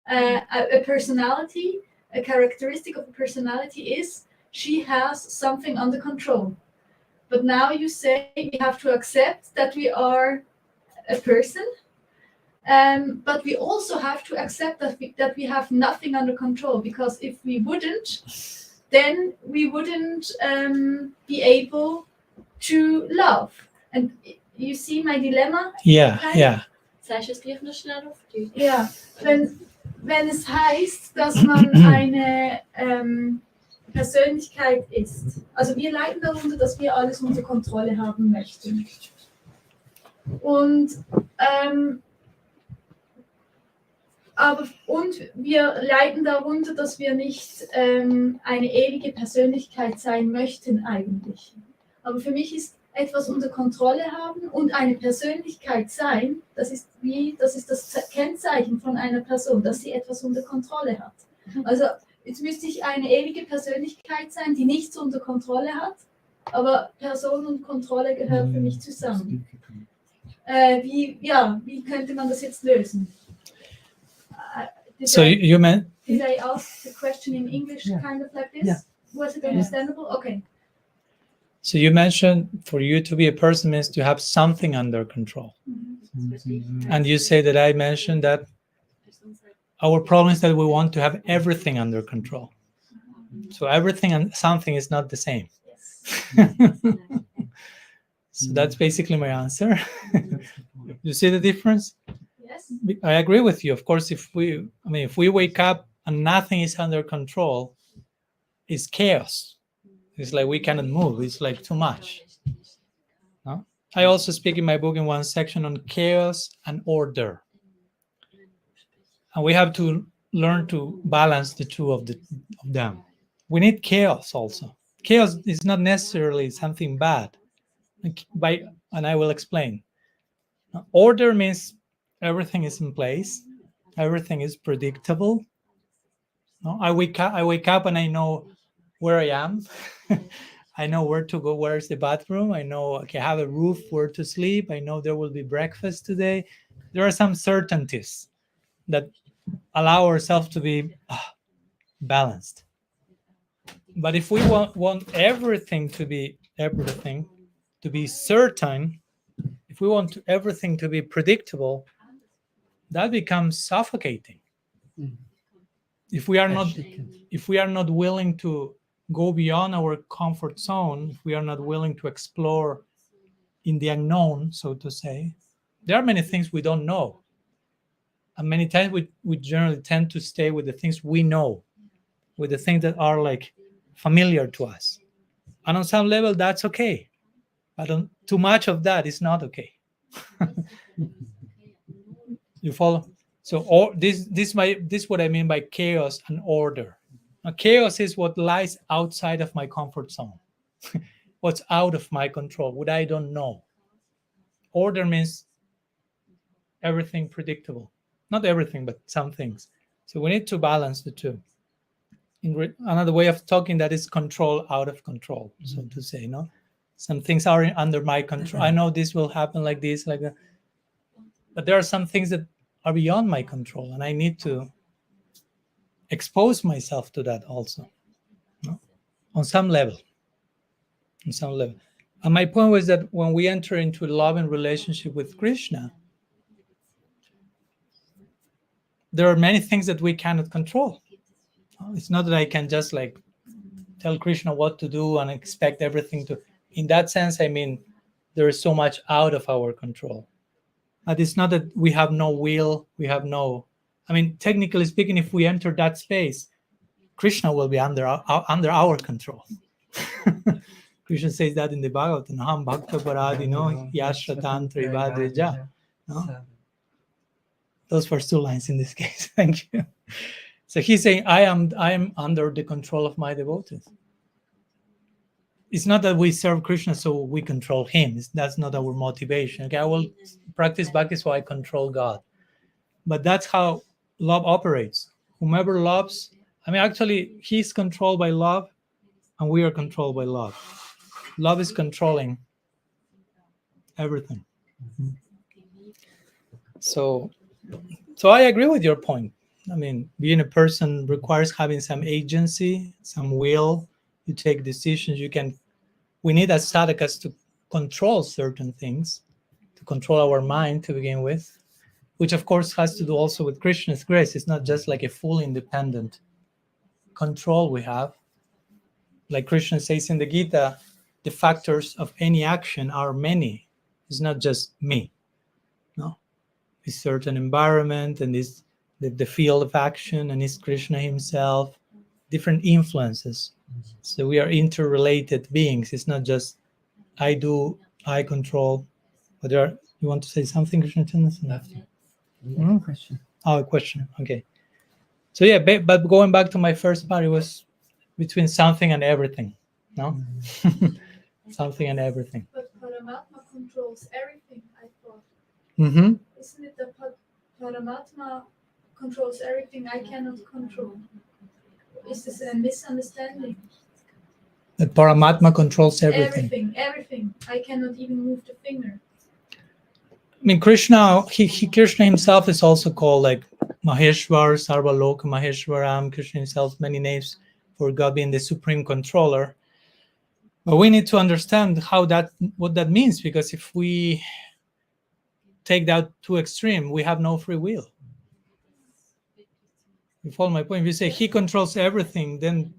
D: a personality. A characteristic of a personality is she has something under control. But now you say we have to accept that we are a person, but we also have to accept that we have nothing under control, because if we wouldn't, then we wouldn't be able to love. And you see my dilemma?
B: Yeah.
C: Sagst du es gleich noch schnell auf Deutsch?
D: Ja, wenn es heißt, dass man eine Persönlichkeit ist. Also wir leiden darunter, dass wir alles unter Kontrolle haben möchten. Und wir leiden darunter, dass wir nicht eine ewige Persönlichkeit sein möchten eigentlich. Aber für mich ist etwas unter Kontrolle haben und eine Persönlichkeit sein, das ist das Kennzeichen von einer Person, dass sie etwas unter Kontrolle hat. Also jetzt müsste ich eine ewige Persönlichkeit sein, die nichts unter Kontrolle hat, aber Person und Kontrolle gehören für mich zusammen. Wie könnte man das jetzt lösen? Did I ask the question in English kind of like this?
A: Yeah.
D: Was it understandable? Okay.
B: So you mentioned for you to be a person means to have something under control. And you say that I mentioned that our problem is that we want to have everything under control. So everything and something is not the same. So that's basically my answer. You see the difference?
D: Yes.
B: I agree with you. Of course, if we wake up and nothing is under control, it's chaos. It's like we cannot move. It's like too much. No? I also speak in my book in one section on chaos and order. And we have to learn to balance the two of them. We need chaos also. Chaos is not necessarily something bad. And I will explain. Order means everything is in place. Everything is predictable. No? I wake up and I know where I am. I know where to go. Where's the bathroom? I know I have a roof where to sleep. I know there will be breakfast today. There are some certainties that allow ourselves to be balanced. But if we want everything to be certain, if we want everything to be predictable, that becomes suffocating. If we are not willing to go beyond our comfort zone, if we are not willing to explore in the unknown, so to say, there are many things we don't know. And many times we generally tend to stay with the things we know, with the things that are like familiar to us. And on some level, that's okay. But too much of that is not okay. You follow? So this is what I mean by chaos and order. Now, chaos is what lies outside of my comfort zone. What's out of my control, what I don't know. Order means everything predictable. Not everything, but some things. So we need to balance the two. Another way of talking that is control out of control, so to say. No, some things are under my control. I know this will happen like this, like that. But there are some things that are beyond my control, and I need to expose myself to that also, no? On some level. And my point was that when we enter into a loving relationship with Krishna, there are many things that we cannot control. It's not that I can just like tell Krishna what to do and expect everything to. In that sense, I mean, there is so much out of our control. But it's not that we have no will, technically speaking, if we enter that space, Krishna will be under our control. Krishna says that in the Bhagavatam, Ham Bhakta Paradino Yashratantra Ivadreja. No? Those first two lines in this case. Thank you. So he's saying, I am under the control of my devotees. It's not that we serve Krishna so we control him. That's not our motivation. Okay, I will practice bhakti so I control God. But that's how love operates. Whomever loves, actually, he's controlled by love, and we are controlled by love. Love is controlling everything. Mm-hmm. So I agree with your point. Being a person requires having some agency, some will. You take decisions. We need as sadhakas to control certain things, to control our mind to begin with, which of course has to do also with Krishna's grace. It's not just like a full independent control we have. Like Krishna says in the Gita, the factors of any action are many. It's not just me. No, it's certain environment, and it's the field of action, and it's Krishna himself, different influences. So we are interrelated beings. It's not just I do, I control. But you want to say something, Krishna?
A: Question.
B: Oh, a question. Okay. So yeah, but going back to my first part, it was between something and everything. No? Something and everything.
D: But Paramatma controls everything, I thought.
B: Mm-hmm.
D: Isn't it that Paramatma controls everything I cannot control? Is this a misunderstanding?
B: That Paramatma controls everything.
D: Everything. I cannot even move the finger.
B: Krishna, Krishna himself is also called like Maheshwar, Sarvaloka Maheshwaram. Krishna himself, many names for God being the supreme controller. But we need to understand what that means, because if we take that to extreme, we have no free will. You follow my point? If you say he controls everything, then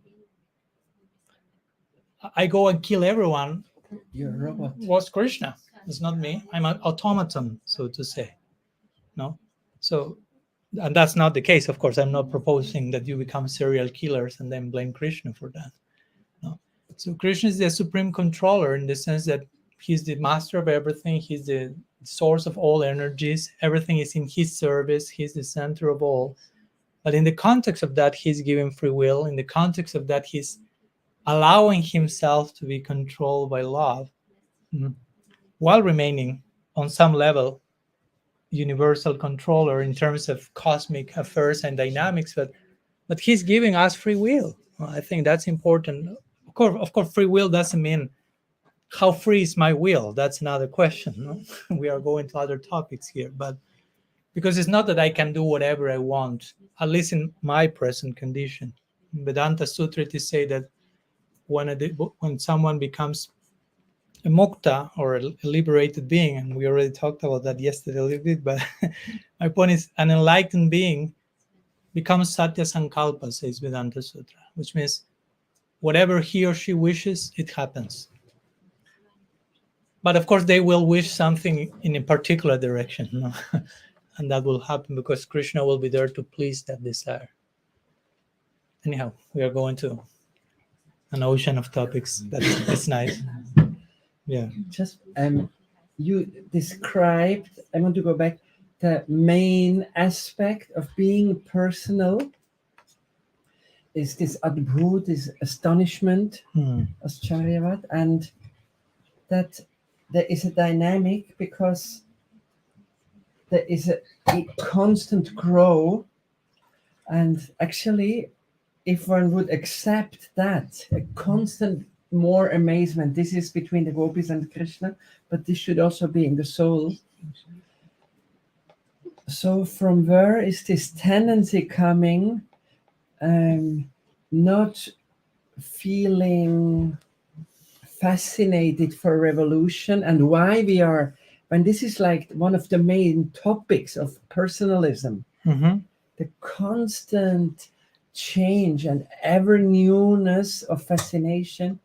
B: I go and kill everyone.
A: You're a robot.
B: Was Krishna? It's not me. I'm an automaton, so to say. No? So, and that's not the case, of course. I'm not proposing that you become serial killers and then blame Krishna for that. No. So Krishna is the supreme controller in the sense that he's the master of everything. He's the source of all energies. Everything is in his service. He's the center of all. But in the context of that, he's giving free will. In the context of that, he's allowing himself to be controlled by love, while remaining on some level universal controller in terms of cosmic affairs and dynamics. But he's giving us free will. I think that's important. Of course, free will doesn't mean how free is my will. That's another question. No? We are going to other topics here, but because it's not that I can do whatever I want, at least in my present condition. In Vedanta Sutra, it is said that when someone becomes a mukta, or a liberated being, and we already talked about that yesterday a little bit, but my point is an enlightened being becomes Satya Sankalpa, says Vedanta Sutra, which means whatever he or she wishes, it happens. But of course, they will wish something in a particular direction, no? And that will happen because Krishna will be there to please that desire. Anyhow, we are going to an ocean of topics. That's nice. Yeah.
A: Just you described, I want to go back, the main aspect of being personal is this adbhut, this astonishment, as Charyavat, and that there is a dynamic because there is a constant grow, and actually, if one would accept that, a constant more amazement, this is between the gopis and Krishna, but this should also be in the soul. So from where is this tendency coming? Not feeling fascinated for revolution, and why we are, when this is like one of the main topics of personalism, the constant change and ever newness of fascination,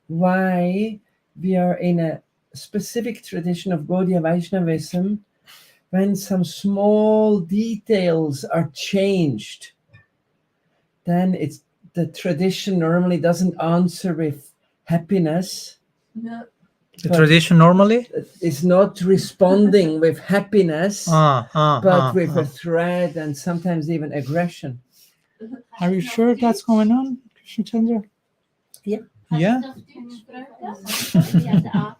A: why we are in a specific tradition of Gaudiya Vaishnavism, when some small details are changed, then it's the tradition normally doesn't answer with happiness.
D: No.
B: The tradition normally?
A: Is not responding with happiness, but with a threat and sometimes even aggression.
B: Are you sure that's going on, Krishna Chandra?
A: Ja.
B: Yeah?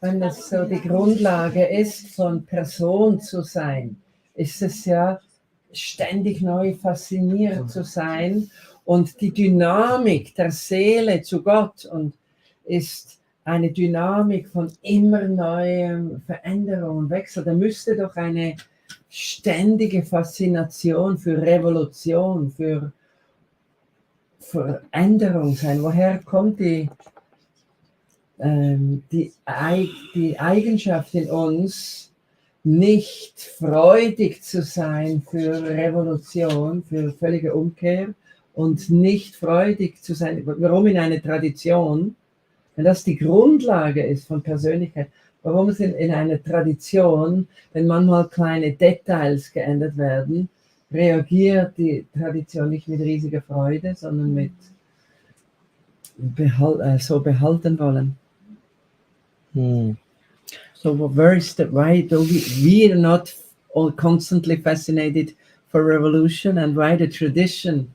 A: Wenn das so die Grundlage ist, von Person zu sein, ist es ja ständig neu fasziniert zu sein und die Dynamik der Seele zu Gott und ist eine Dynamik von immer neuem Veränderung und Wechsel. Da müsste doch eine ständige Faszination für Revolution, für Veränderung sein. Woher kommt die Eigenschaft in uns, nicht freudig zu sein für Revolution, für völlige Umkehr und nicht freudig zu sein, warum in einer Tradition, wenn das die Grundlage ist von Persönlichkeit, warum es in einer Tradition, wenn manchmal kleine Details geändert werden, reagiert die Tradition nicht mit riesiger Freude, sondern mit so behalten wollen. So why do we are not all constantly fascinated for revolution, and why the tradition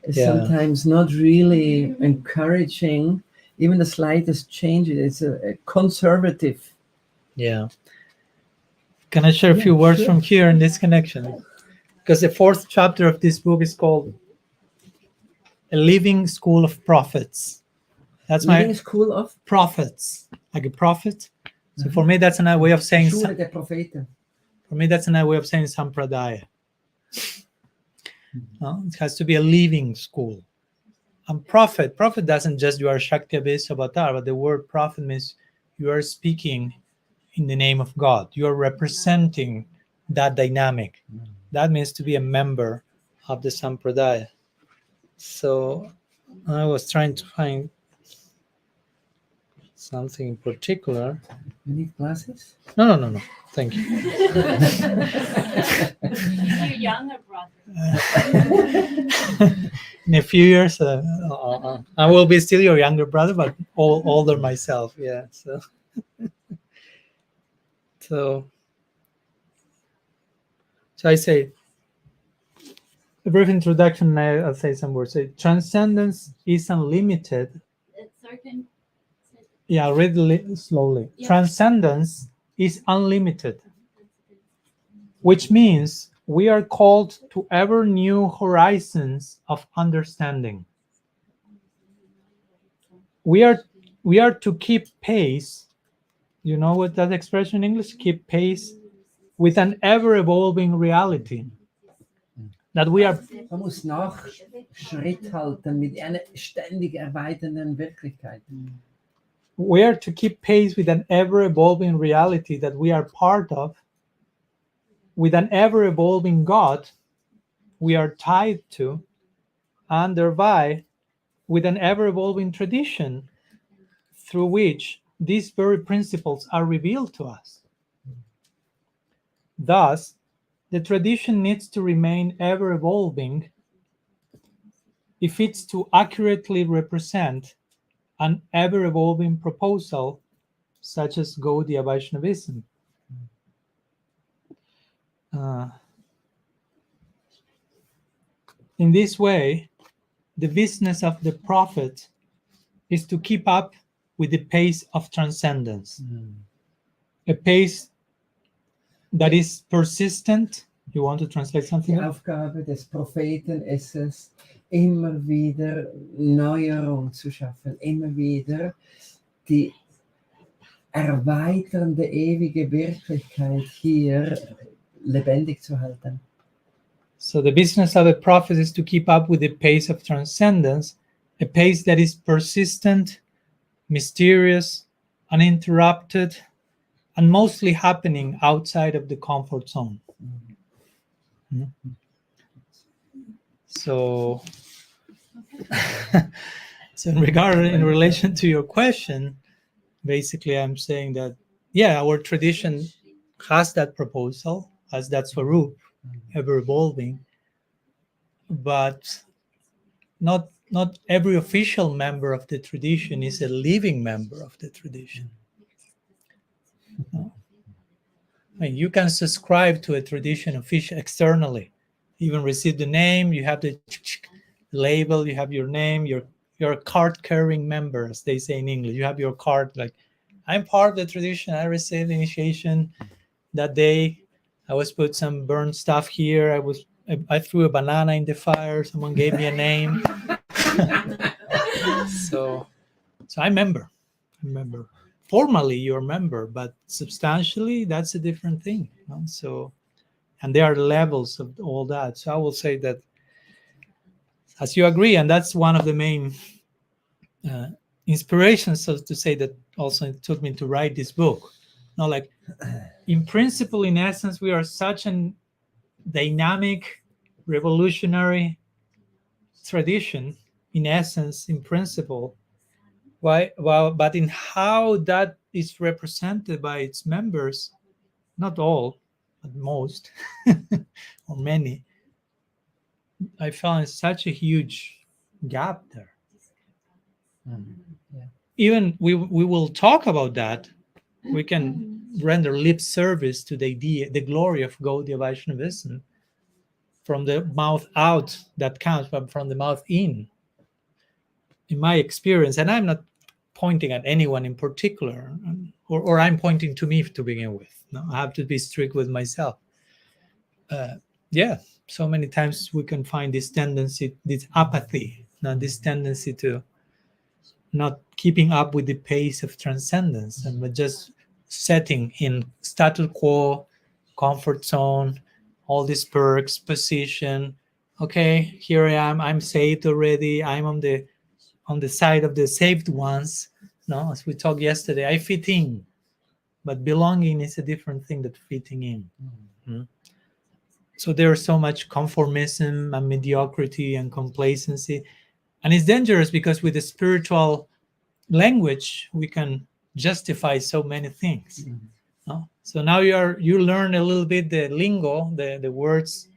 A: is sometimes not really encouraging even the slightest change. It's a conservative.
B: Yeah. Can I share a few words from here in this connection? Because the 4th chapter of this book is called A Living School of Prophets. That's my
A: school of
B: prophets, like a prophet. So for me, that's another way of saying.
A: Schule der Propheten.
B: For me, that's another way of saying sampradaya. It has to be a living school. And prophet doesn't just you are Shakti Abhis Avatar, but the word prophet means you are speaking in the name of God. You are representing that dynamic. That means to be a member of the sampradaya. So I was trying to find something in particular.
A: You need glasses?
B: No. Thank you.
C: He's your younger brother.
B: In a few years, I will be still your younger brother, but older myself. Yeah. So I say a brief introduction. I'll say some words. So, transcendence is unlimited. Yeah, I'll read slowly. Yeah. Transcendence is unlimited, which means we are called to ever new horizons of understanding. We are to keep pace. You know what that expression in English? Keep pace with an ever-evolving reality. That we are.
A: Man muss Schritt halten mit einer ständig erweiternden Wirklichkeit.
B: We are to keep pace with an ever-evolving reality that we are part of, with an ever-evolving God we are tied to, and thereby with an ever-evolving tradition through which these very principles are revealed to us. Thus, the tradition needs to remain ever-evolving if it's to accurately represent an ever-evolving proposal such as Gaudiya Vaishnavism. In this way, the business of the prophet is to keep up with the pace of transcendence, a pace that is persistent. You want to translate something?
A: Die Aufgabe des Propheten ist es, immer wieder Neuerung zu schaffen, immer wieder die erweiternde ewige Wirklichkeit hier lebendig zu halten.
B: So the business of a prophet is to keep up with the pace of transcendence, a pace that is persistent, mysterious, uninterrupted, and mostly happening outside of the comfort zone. So in relation to your question, basically I'm saying that, our tradition has that proposal, has that swarup, ever evolving, but not not every official member of the tradition is a living member of the tradition. No? I mean, you can subscribe to a tradition official externally, even receive the name, you have the label, you have your name, you're a card-carrying member, as they say in English. You have your card, like, I'm part of the tradition, I received initiation that day, I was put some burnt stuff here, I threw a banana in the fire, someone gave me a name. So I'm member. Formally you're a member, but substantially that's a different thing. You know? So, and there are levels of all that. So I will say that, as you agree, and that's one of the main inspirations, so to say, that also took me to write this book. Now, like, in principle, in essence, we are such an dynamic, revolutionary tradition, in essence, in principle. Why? Well, but in how that is represented by its members, not all, but most, or many, I found such a huge gap there.
A: Yeah.
B: Even we will talk about that. We can render lip service to the idea, the glory of Gaudiya Vaishnavism, from the mouth out that counts, but from the mouth in my experience, and I'm not pointing at anyone in particular, or I'm pointing to me to begin with. No, I have to be strict with myself. So many times we can find this tendency, this apathy, this tendency to not keeping up with the pace of transcendence, and but just setting in status quo, comfort zone, all these perks, position. Okay, here I am. I'm saved already. I'm on the side of the saved ones. No, as we talked yesterday, I fit in, but belonging is a different thing than fitting in. Mm-hmm. So there's so much conformism and mediocrity and complacency, and it's dangerous because with the spiritual language we can justify so many things. Mm-hmm. No? So now you learn a little bit the lingo, the words,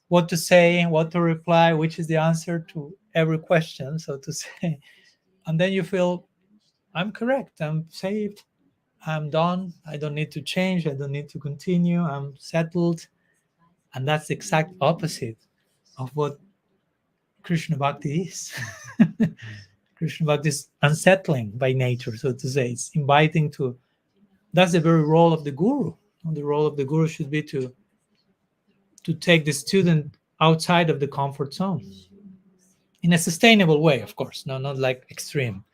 B: what to say, what to reply, which is the answer to every question, so to say, and then you feel, I'm correct, I'm saved, I'm done, I don't need to change, I don't need to continue, I'm settled. And that's the exact opposite of what Krishna Bhakti is. Krishna Bhakti is unsettling by nature, so to say. It's inviting to, that's the very role of the guru. And the role of the guru should be to take the student outside of the comfort zone in a sustainable way, of course, not like extreme.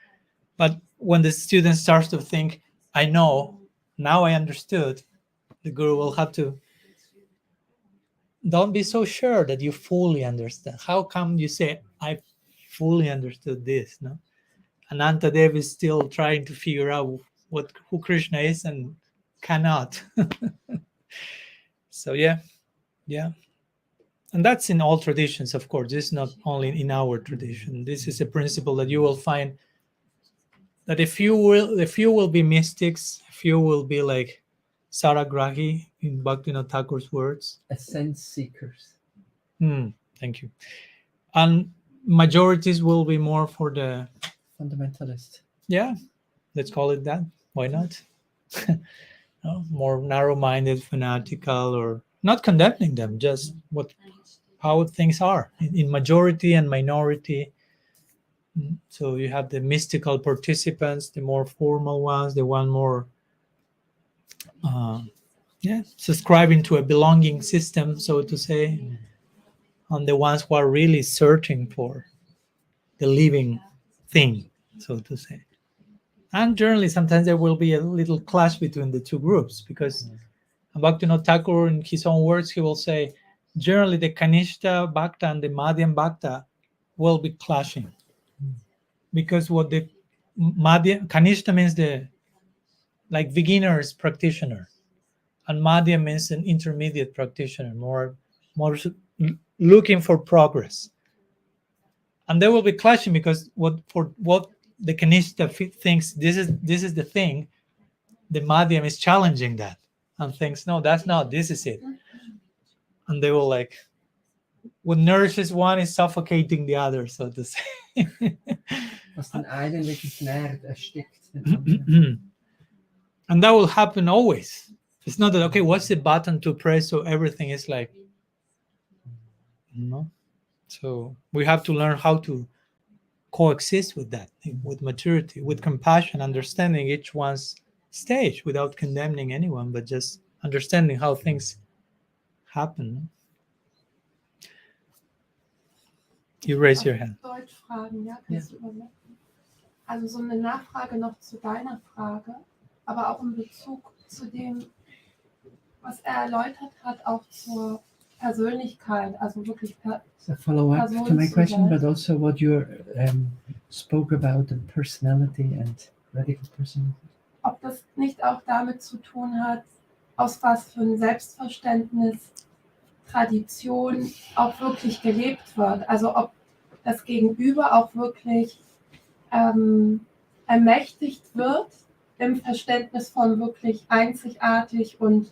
B: But when the student starts to think, I know, now I understood, the guru will have to, don't be so sure that you fully understand. How come you say, I fully understood this? No, Ananda-dhama is still trying to figure out who Krishna is and cannot. So yeah. And that's in all traditions, of course. This is not only in our tradition. This is a principle that you will find that if you will be mystics, if you will be like Saragrahi, in Bhaktivinoda Thakur's words.
A: Sense seekers.
B: Thank you. And majorities will be more for the
A: fundamentalist.
B: Yeah, let's call it that. Why not? No, more narrow-minded, fanatical, or not condemning them, just how things are in majority and minority. So you have the mystical participants, the more formal ones, the one more subscribing to a belonging system, so to say, and the ones who are really searching for the living thing, so to say. And generally, sometimes there will be a little clash between the two groups, because Bhaktivinoda Thakur, in his own words, he will say, generally the Kanishta Bhakta and the Madhyam Bhakta will be clashing. Because what the Kanishta means the like beginner's practitioner, and Madhyam means an intermediate practitioner, more looking for progress. And they will be clashing because what the Kanishta thinks this is the thing, the Madhyam is challenging that and thinks, no, that's not, this is it. And they will like, what nourishes one is suffocating the other, so to say.
A: Was den einen wirklich nährt, erstickt den anderen.
B: And that will happen always. It's not that, okay, what's the button to press so everything is like, no. So we have to learn how to coexist with that, with maturity, with compassion, understanding each one's stage without condemning anyone, but just understanding how things happen. You raise your hand.
E: Deutsch fragen, ja?
A: Ja.
E: Kannst du übersetzen? Also so eine Nachfrage noch zu deiner Frage, aber auch in Bezug zu dem, was er erläutert hat, auch zur Persönlichkeit, also wirklich
A: So follow-up to my question, but also what you spoke about, the personality and radical personality.
E: ob das nicht auch damit zu tun hat, aus was für ein Selbstverständnis Tradition auch wirklich gelebt wird. Also ob das Gegenüber auch wirklich ermächtigt wird im Verständnis von wirklich einzigartig und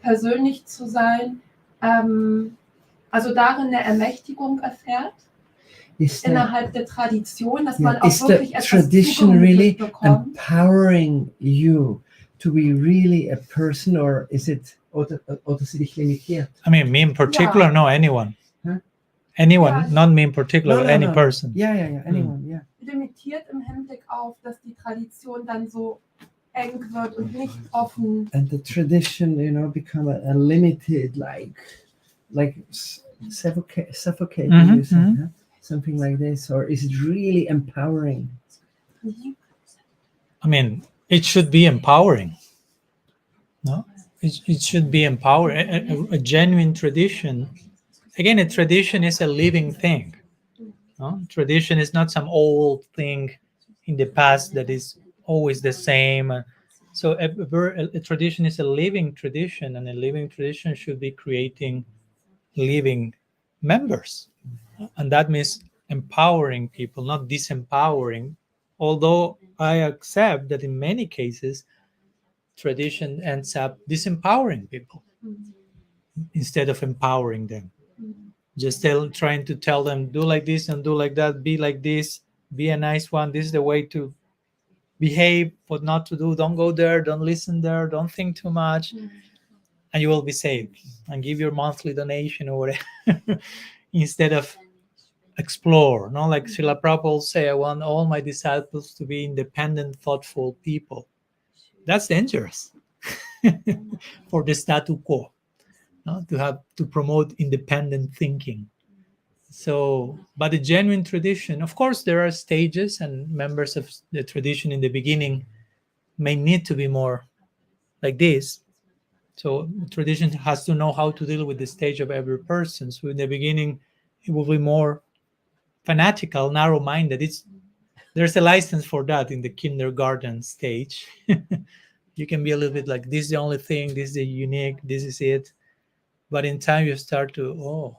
E: persönlich zu sein, also darin eine Ermächtigung erfährt innerhalb der Tradition, dass man auch
A: is the
E: wirklich etwas
A: tradition
E: zugemutet
A: really
E: bekommt.
A: empowering you to be really a person, or is it oder sie dich limitiert?
B: I mean, me in particular,
E: Yeah.
B: no, anyone.
A: Huh?
B: Anyone,
E: Yeah.
B: not me in particular, any person.
A: Yeah, anyone, yeah.
E: Limitiert im Hinblick auf, dass die Tradition dann so eng wird und nicht offen.
A: And the tradition, become a limited, like suffocating you, huh? Something like this, or is it really empowering?
B: I mean, it should be empowering. No, it should be empowering. A genuine tradition. Again, a tradition is a living thing. No? Tradition is not some old thing in the past that is always the same. So a tradition is a living tradition, and a living tradition should be creating living members. And that means empowering people, not disempowering. Although I accept that in many cases, tradition ends up disempowering people instead of empowering them. Just trying to tell them, do like this and do like that, be like this, be a nice one, this is the way to behave, what not to do, don't go there, don't listen there, don't think too much, and you will be saved, and give your monthly donation or whatever, instead of explore. No, like Srila Prabhupada say, I want all my disciples to be independent, thoughtful people. That's dangerous for the status quo. No? To promote independent thinking. So, but the genuine tradition, of course, there are stages, and members of the tradition in the beginning may need to be more like this. So, tradition has to know how to deal with the stage of every person. So, in the beginning, it will be more fanatical, narrow-minded. There's a license for that in the kindergarten stage. You can be a little bit like, this is the only thing, this is the unique, this is it. But in time, you start to,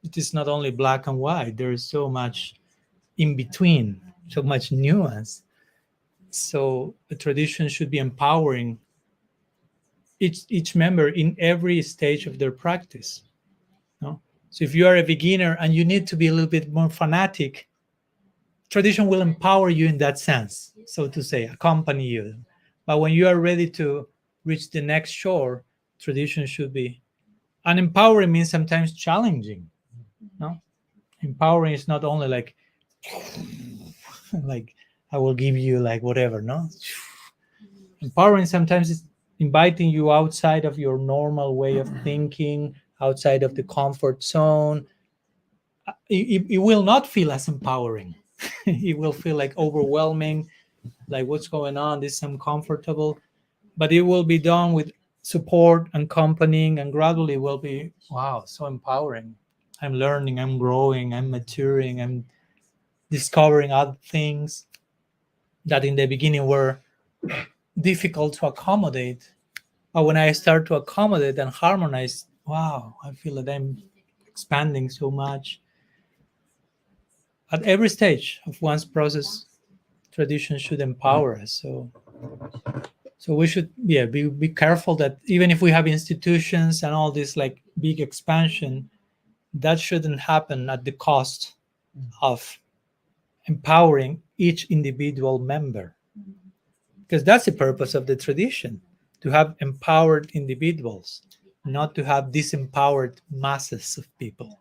B: it is not only black and white. There is so much in between, so much nuance. So the tradition should be empowering each member in every stage of their practice. No? So if you are a beginner and you need to be a little bit more fanatic, tradition will empower you in that sense, so to say, accompany you. But when you are ready to reach the next shore, tradition should be. And empowering means sometimes challenging. No, empowering is not only like I will give you like whatever. No, empowering sometimes is inviting you outside of your normal way of thinking, outside of the comfort zone. It will not feel as empowering. It will feel like overwhelming, like what's going on, this is uncomfortable, but it will be done with support and accompanying, and gradually will be, wow, so empowering. I'm learning, I'm growing, I'm maturing, I'm discovering other things that in the beginning were difficult to accommodate. But when I start to accommodate and harmonize, wow, I feel that I'm expanding so much. At every stage of one's process, tradition should empower us. So we should, be careful that even if we have institutions and all this like big expansion, that shouldn't happen at the cost of empowering each individual member. Because that's the purpose of the tradition, to have empowered individuals, not to have disempowered masses of people.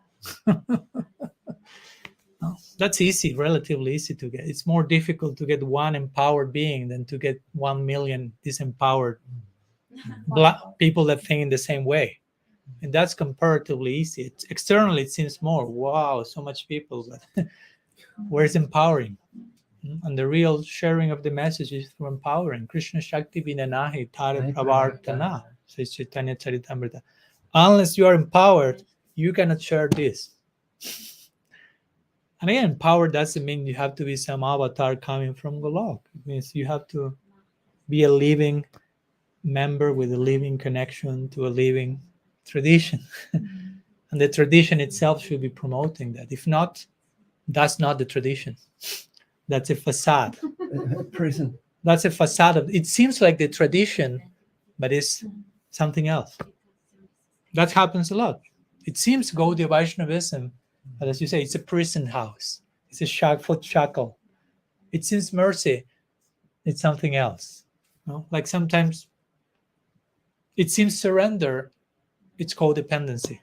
B: No, that's easy, relatively easy to get. It's more difficult to get one empowered being than to get 1 million disempowered people that think in the same way. And that's comparatively easy. Externally, it seems more, wow, so much people, but where's empowering? And the real sharing of the message is through empowering. Krishna Shakti Vinanahi Tare Pravartana, says Chaitanya Charitamrita. Unless you are empowered, you cannot share this. And again, empowered doesn't mean you have to be some avatar coming from Golok. It means you have to be a living member with a living connection to a living tradition. And the tradition itself should be promoting that. If not, that's not the tradition. That's a facade.
A: Prison.
B: That's a facade of it. Seems like the tradition, but it's something else. That happens a lot. It seems Gaudiya Vaishnavism, but as you say, it's a prison house. It's a foot shackle. It seems mercy. It's something else. No? Like sometimes it seems surrender. It's codependency.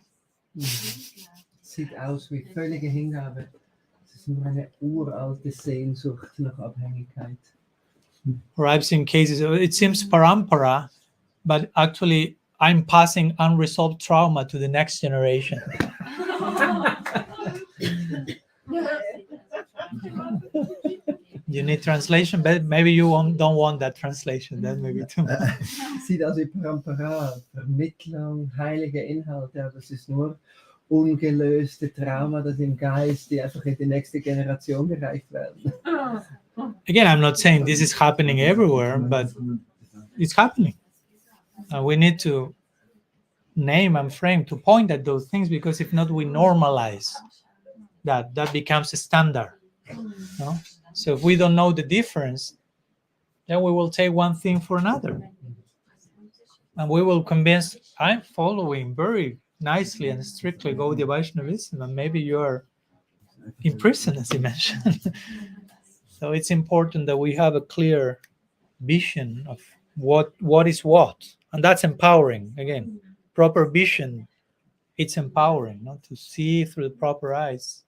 A: Sieht aus wie völlige Hingabe. Es ist nur eine uralte Sehnsucht nach Abhängigkeit.
B: Or I've seen cases, it seems parampara, but actually I'm passing unresolved trauma to the next generation. You need translation, but maybe you don't want that translation. That may be too much.
A: Sieht aus wie Parampara, Vermittlung, heilige Inhalte, aber es ist nur ungelöste Trauma, das im Geist, die einfach in die nächste Generation gereicht werden.
B: Again, I'm not saying this is happening everywhere, but it's happening. We need to name and frame, to point at those things, because if not, we normalize that. That becomes a standard. No? So if we don't know the difference, then we will take one thing for another. And we will convince, I'm following very nicely and strictly Gaudiya Vaishnavism, and maybe you are in prison, as you mentioned. So it's important that we have a clear vision of what is what. And that's empowering. Again, proper vision, it's empowering, not to see through the proper eyes.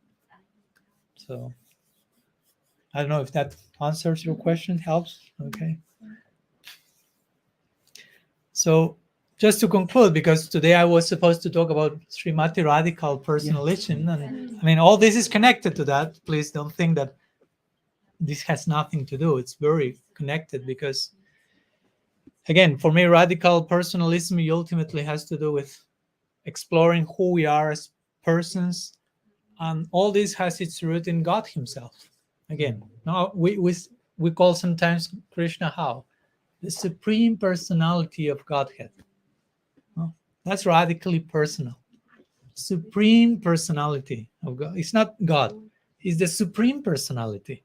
B: So I don't know if that answers your question, helps. Okay. So just to conclude, because today I was supposed to talk about Srimati Radhikal personalism, and I mean, all this is connected to that. Please don't think that this has nothing to do. It's very connected, because again, for me, radical personalism ultimately has to do with exploring who we are as persons, and all this has its root in God Himself. Again, now we call sometimes Krishna how? The Supreme Personality of Godhead. No? That's radically personal. Supreme Personality of God. It's not God. It's the Supreme Personality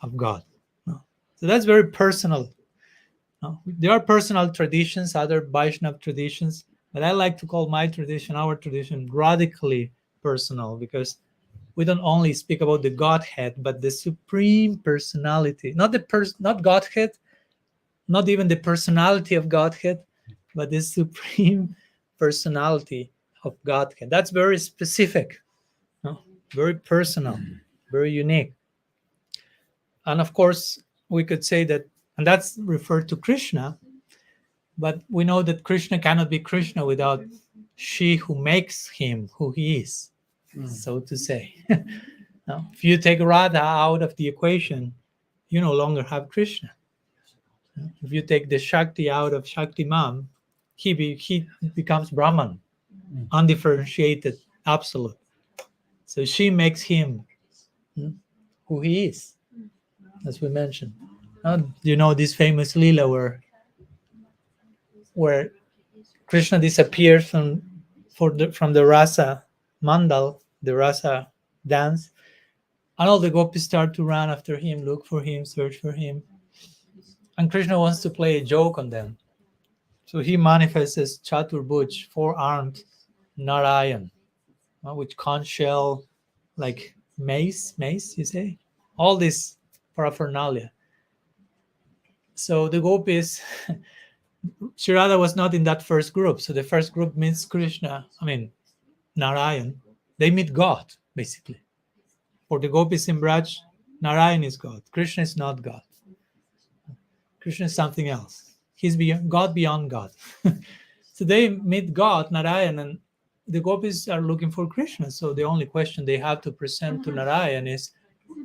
B: of God. No? So that's very personal. No? There are personal traditions, other Vaishnava traditions, but I like to call my tradition, our tradition, radically personal, because we don't only speak about the Godhead, but the Supreme Personality. Not Godhead, not even the personality of Godhead, but the Supreme Personality of Godhead. That's very specific, no? Very personal, very unique. And of course, we could say that, and that's referred to Krishna, but we know that Krishna cannot be Krishna without she who makes him who he is, so to say. Now, if you take Radha out of the equation, you no longer have Krishna. If you take the Shakti out of Shaktiman, he becomes Brahman, undifferentiated, absolute. So she makes him who he is, as we mentioned. You know this famous Leela where Krishna disappears from the Rasa Mandal, the Rasa dance, and all the gopis start to run after him, look for him, search for him. And Krishna wants to play a joke on them. So he manifests as Chaturbhuj, four-armed Narayan. with conch shell, like mace, you say, all this paraphernalia. So the gopis, Sri Radha was not in that first group. So the first group meets Krishna, Narayan. They meet God, basically. For the gopis in Braj, Narayan is God. Krishna is not God. Krishna is something else. He's God beyond God. So they meet God, Narayan, and the gopis are looking for Krishna. So the only question they have to present to Narayan is,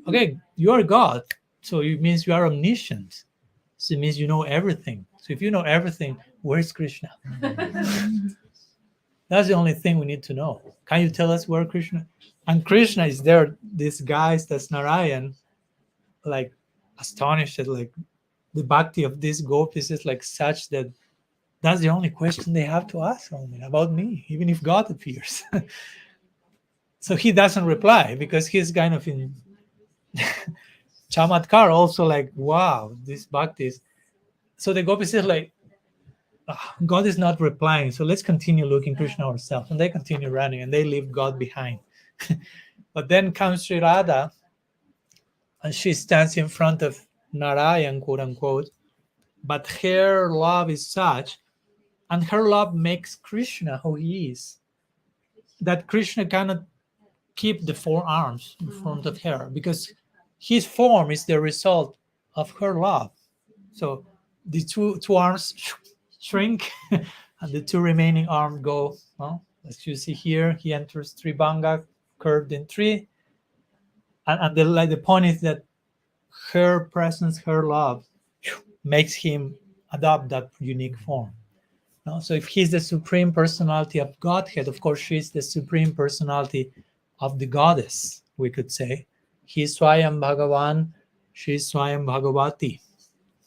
B: okay, you are God, so it means you are omniscient. So it means you know everything. So if you know everything, where's Krishna? That's the only thing we need to know. Can you tell us where Krishna? And Krishna is there, disguised as Narayan, like astonished at like the bhakti of these gopis is like such that that's the only question they have to ask only about me, even if God appears. So he doesn't reply because he's kind of in Chamatkar also like, wow, this bhakti is. So the gopis is like, God is not replying, so let's continue looking Krishna ourselves. And they continue running and they leave God behind. But then comes Sri Radha and she stands in front of Narayan, quote unquote, but her love is such, and her love makes Krishna who he is, that Krishna cannot keep the four arms in front of her because his form is the result of her love. So the two arms shrink and the two remaining arms go, as you see here, he enters Tribhanga, curved in three. And the point is that her presence, her love, makes him adopt that unique form. So if he's the supreme personality of Godhead, of course, she's the supreme personality of the goddess, we could say. He's Swayam Bhagavan, she's Swayam Bhagavati.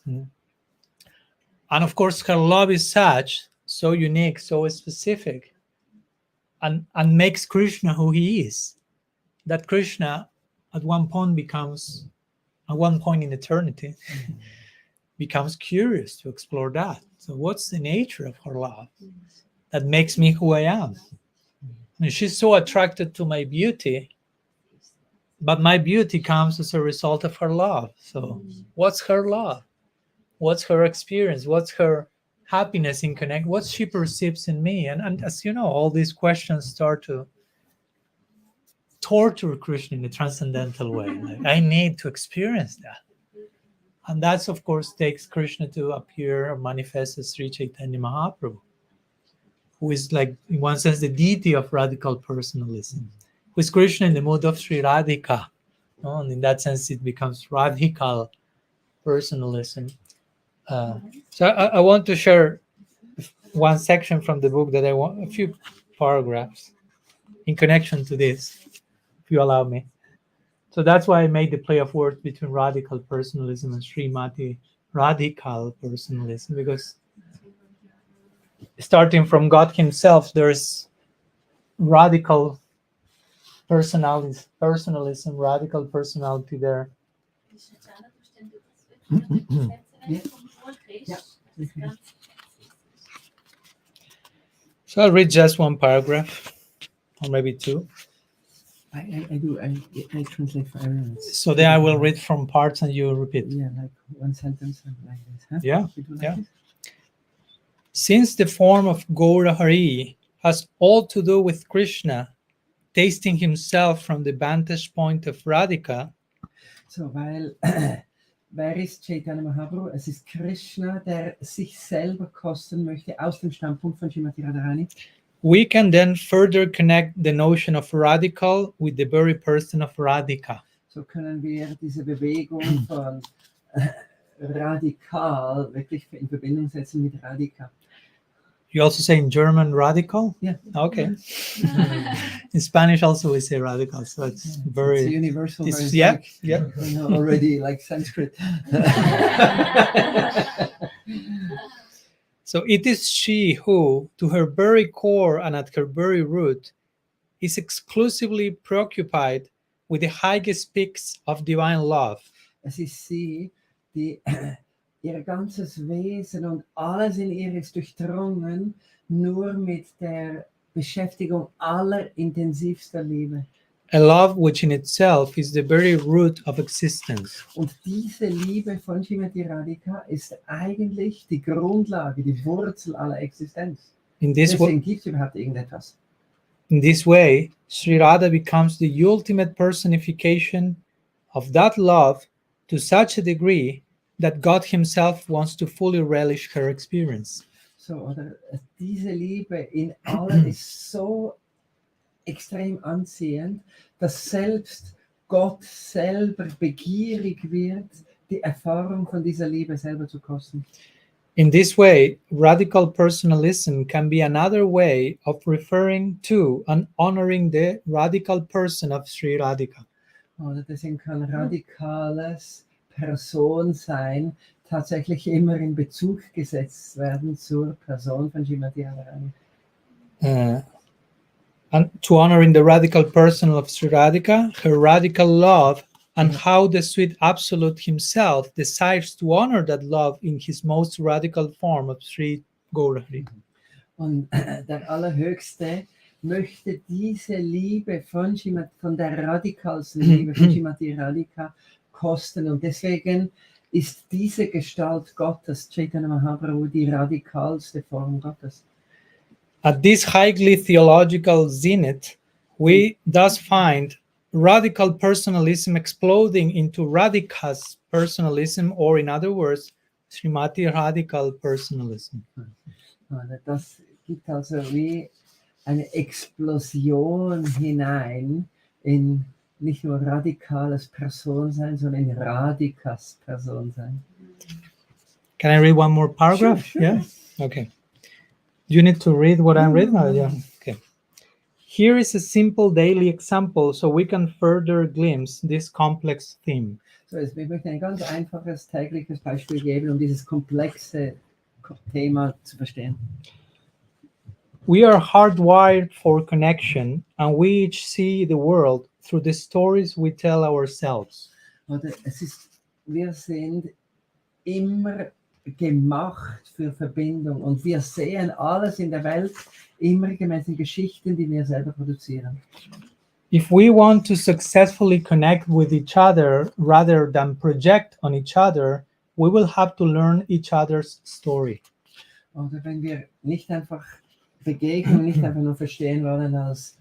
B: And of course, her love is such, so unique, so specific, and makes Krishna who he is, that Krishna at one point in eternity, becomes curious to explore that. So what's the nature of her love that makes me who I am? And she's so attracted to my beauty, but my beauty comes as a result of her love. So what's her love? What's her experience? What's her happiness in connect? What she perceives in me? And as you know, all these questions start to torture Krishna in a transcendental way. Like, I need to experience that. And that's, of course, takes Krishna to appear or manifest as Sri Chaitanya Mahaprabhu, who is like, in one sense, the deity of radical personalism, who is Krishna in the mood of Sri Radhika. And in that sense, it becomes RADHIKAL personalism. So I want to share one section from the book that I want, a few paragraphs in connection to this, if you allow me. So that's why I made the play of words between radical personalism and Srimati Radhikal personalism, because starting from God himself, there's radical personalism, radical personality there. So I'll read just one paragraph, or maybe two.
A: I do. I translate for everyone.
B: So then I will read from parts and you repeat.
A: Yeah, like one sentence and like this. Huh?
B: Yeah,
A: We do like
B: yeah.
A: this?
B: Since the form of Gaura Hari has all to do with Krishna tasting himself from the vantage point of Radhika.
A: So, weil wer ist Chaitanya Mahaprabhu? Es ist Krishna, der sich selber kosten möchte aus dem Standpunkt von Srimati Radharani.
B: We can then further connect the notion of radical with the very person of Radhika.
A: So können wir diese Bewegung von radikal wirklich in Verbindung setzen mit Radhika.
B: You also say in German radical?
A: Yeah.
B: Okay. In Spanish also we say radical, so it's very
A: it's universal.
B: It's,
A: it's
B: yeah,
A: like,
B: yeah.
A: You know, already like Sanskrit.
B: So it is she who, to her very core and at her very root, is exclusively preoccupied with the highest peaks of divine love.
A: Es ist sie, die ihr ganzes Wesen und alles in ihr ist durchdrungen, nur mit der Beschäftigung allerintensivster Liebe.
B: a love which in itself is the very root of existence.
A: Und diese Liebe von Srimati Radhika ist eigentlich die Grundlage, die Wurzel aller Existenz.
B: In this,
A: Deswegen gibt es überhaupt irgendetwas.
B: in this way, Sri Radha becomes the ultimate personification of that love to such a degree that God himself wants to fully relish her experience.
A: So, oder diese Liebe in allem ist so extrem anziehend, dass selbst Gott selber begierig wird, die Erfahrung von dieser Liebe selber zu kosten.
B: In this way, radical personalism can be another way of referring to and honoring the radical person of Sri Radhika.
A: Oder deswegen kann radikales Personsein tatsächlich immer in Bezug gesetzt werden zur Person von Srimati Radharani.
B: And to honoring the radical person of Sri Radhika, her radical love, and how the sweet absolute himself desires to honor that love in his most radical form of Sri Gaurahari.
A: Und der Allerhöchste möchte diese Liebe von der radikalsten Liebe von Srimati Radhika kosten. Und deswegen ist diese Gestalt Gottes, Chaitanya Mahaprabhu, die radikalste Form Gottes.
B: At this highly theological zenith, we thus find radical personalism exploding into Radhika's personalism, or in other words, Srimati Radical personalism.
A: Das gibt also wie eine Explosion hinein in nicht nur radikales Personsein, sondern in Radhikas Personsein.
B: Can I read one more paragraph?
A: Sure.
B: Yeah? Okay. Do you need to read what I'm reading? Oh, yeah. Okay. Here is a simple daily example so we can further glimpse this complex theme.
A: So, ich möchte ein ganz einfaches tägliches Beispiel geben, um dieses komplexe Thema zu verstehen.
B: We are hardwired for connection, and we each see the world through the stories we tell ourselves.
A: Oder wir sind immer gemacht für Verbindung und wir sehen alles in der Welt immer gemäß den Geschichten, die wir selber produzieren.
B: If we want to successfully connect with each other rather than project on each other, we will have to learn each other's story.
A: Oder wenn wir nicht einfach begegnen, nicht einfach nur verstehen wollen als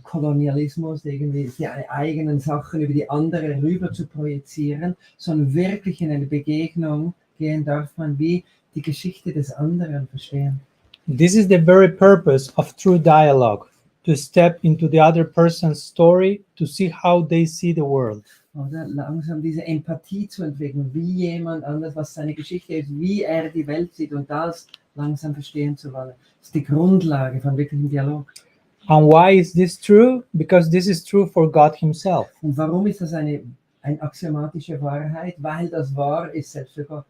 A: Kolonialismus, irgendwie die eigenen Sachen über die andere rüber zu projizieren, sondern wirklich in eine Begegnung gehen darf man, wie die Geschichte des anderen verstehen.
B: This is the very purpose of true dialogue, to step into the other person's story, to see how they see the world.
A: Oder langsam diese Empathie zu entwickeln, wie jemand anders, was seine Geschichte ist, wie er die Welt sieht und das langsam verstehen zu wollen. Das ist die Grundlage von wirklichem Dialog.
B: And why is this true? Because this is true for God himself.
A: Und warum ist das eine axiomatische Wahrheit? Weil das wahr ist selbst für Gott.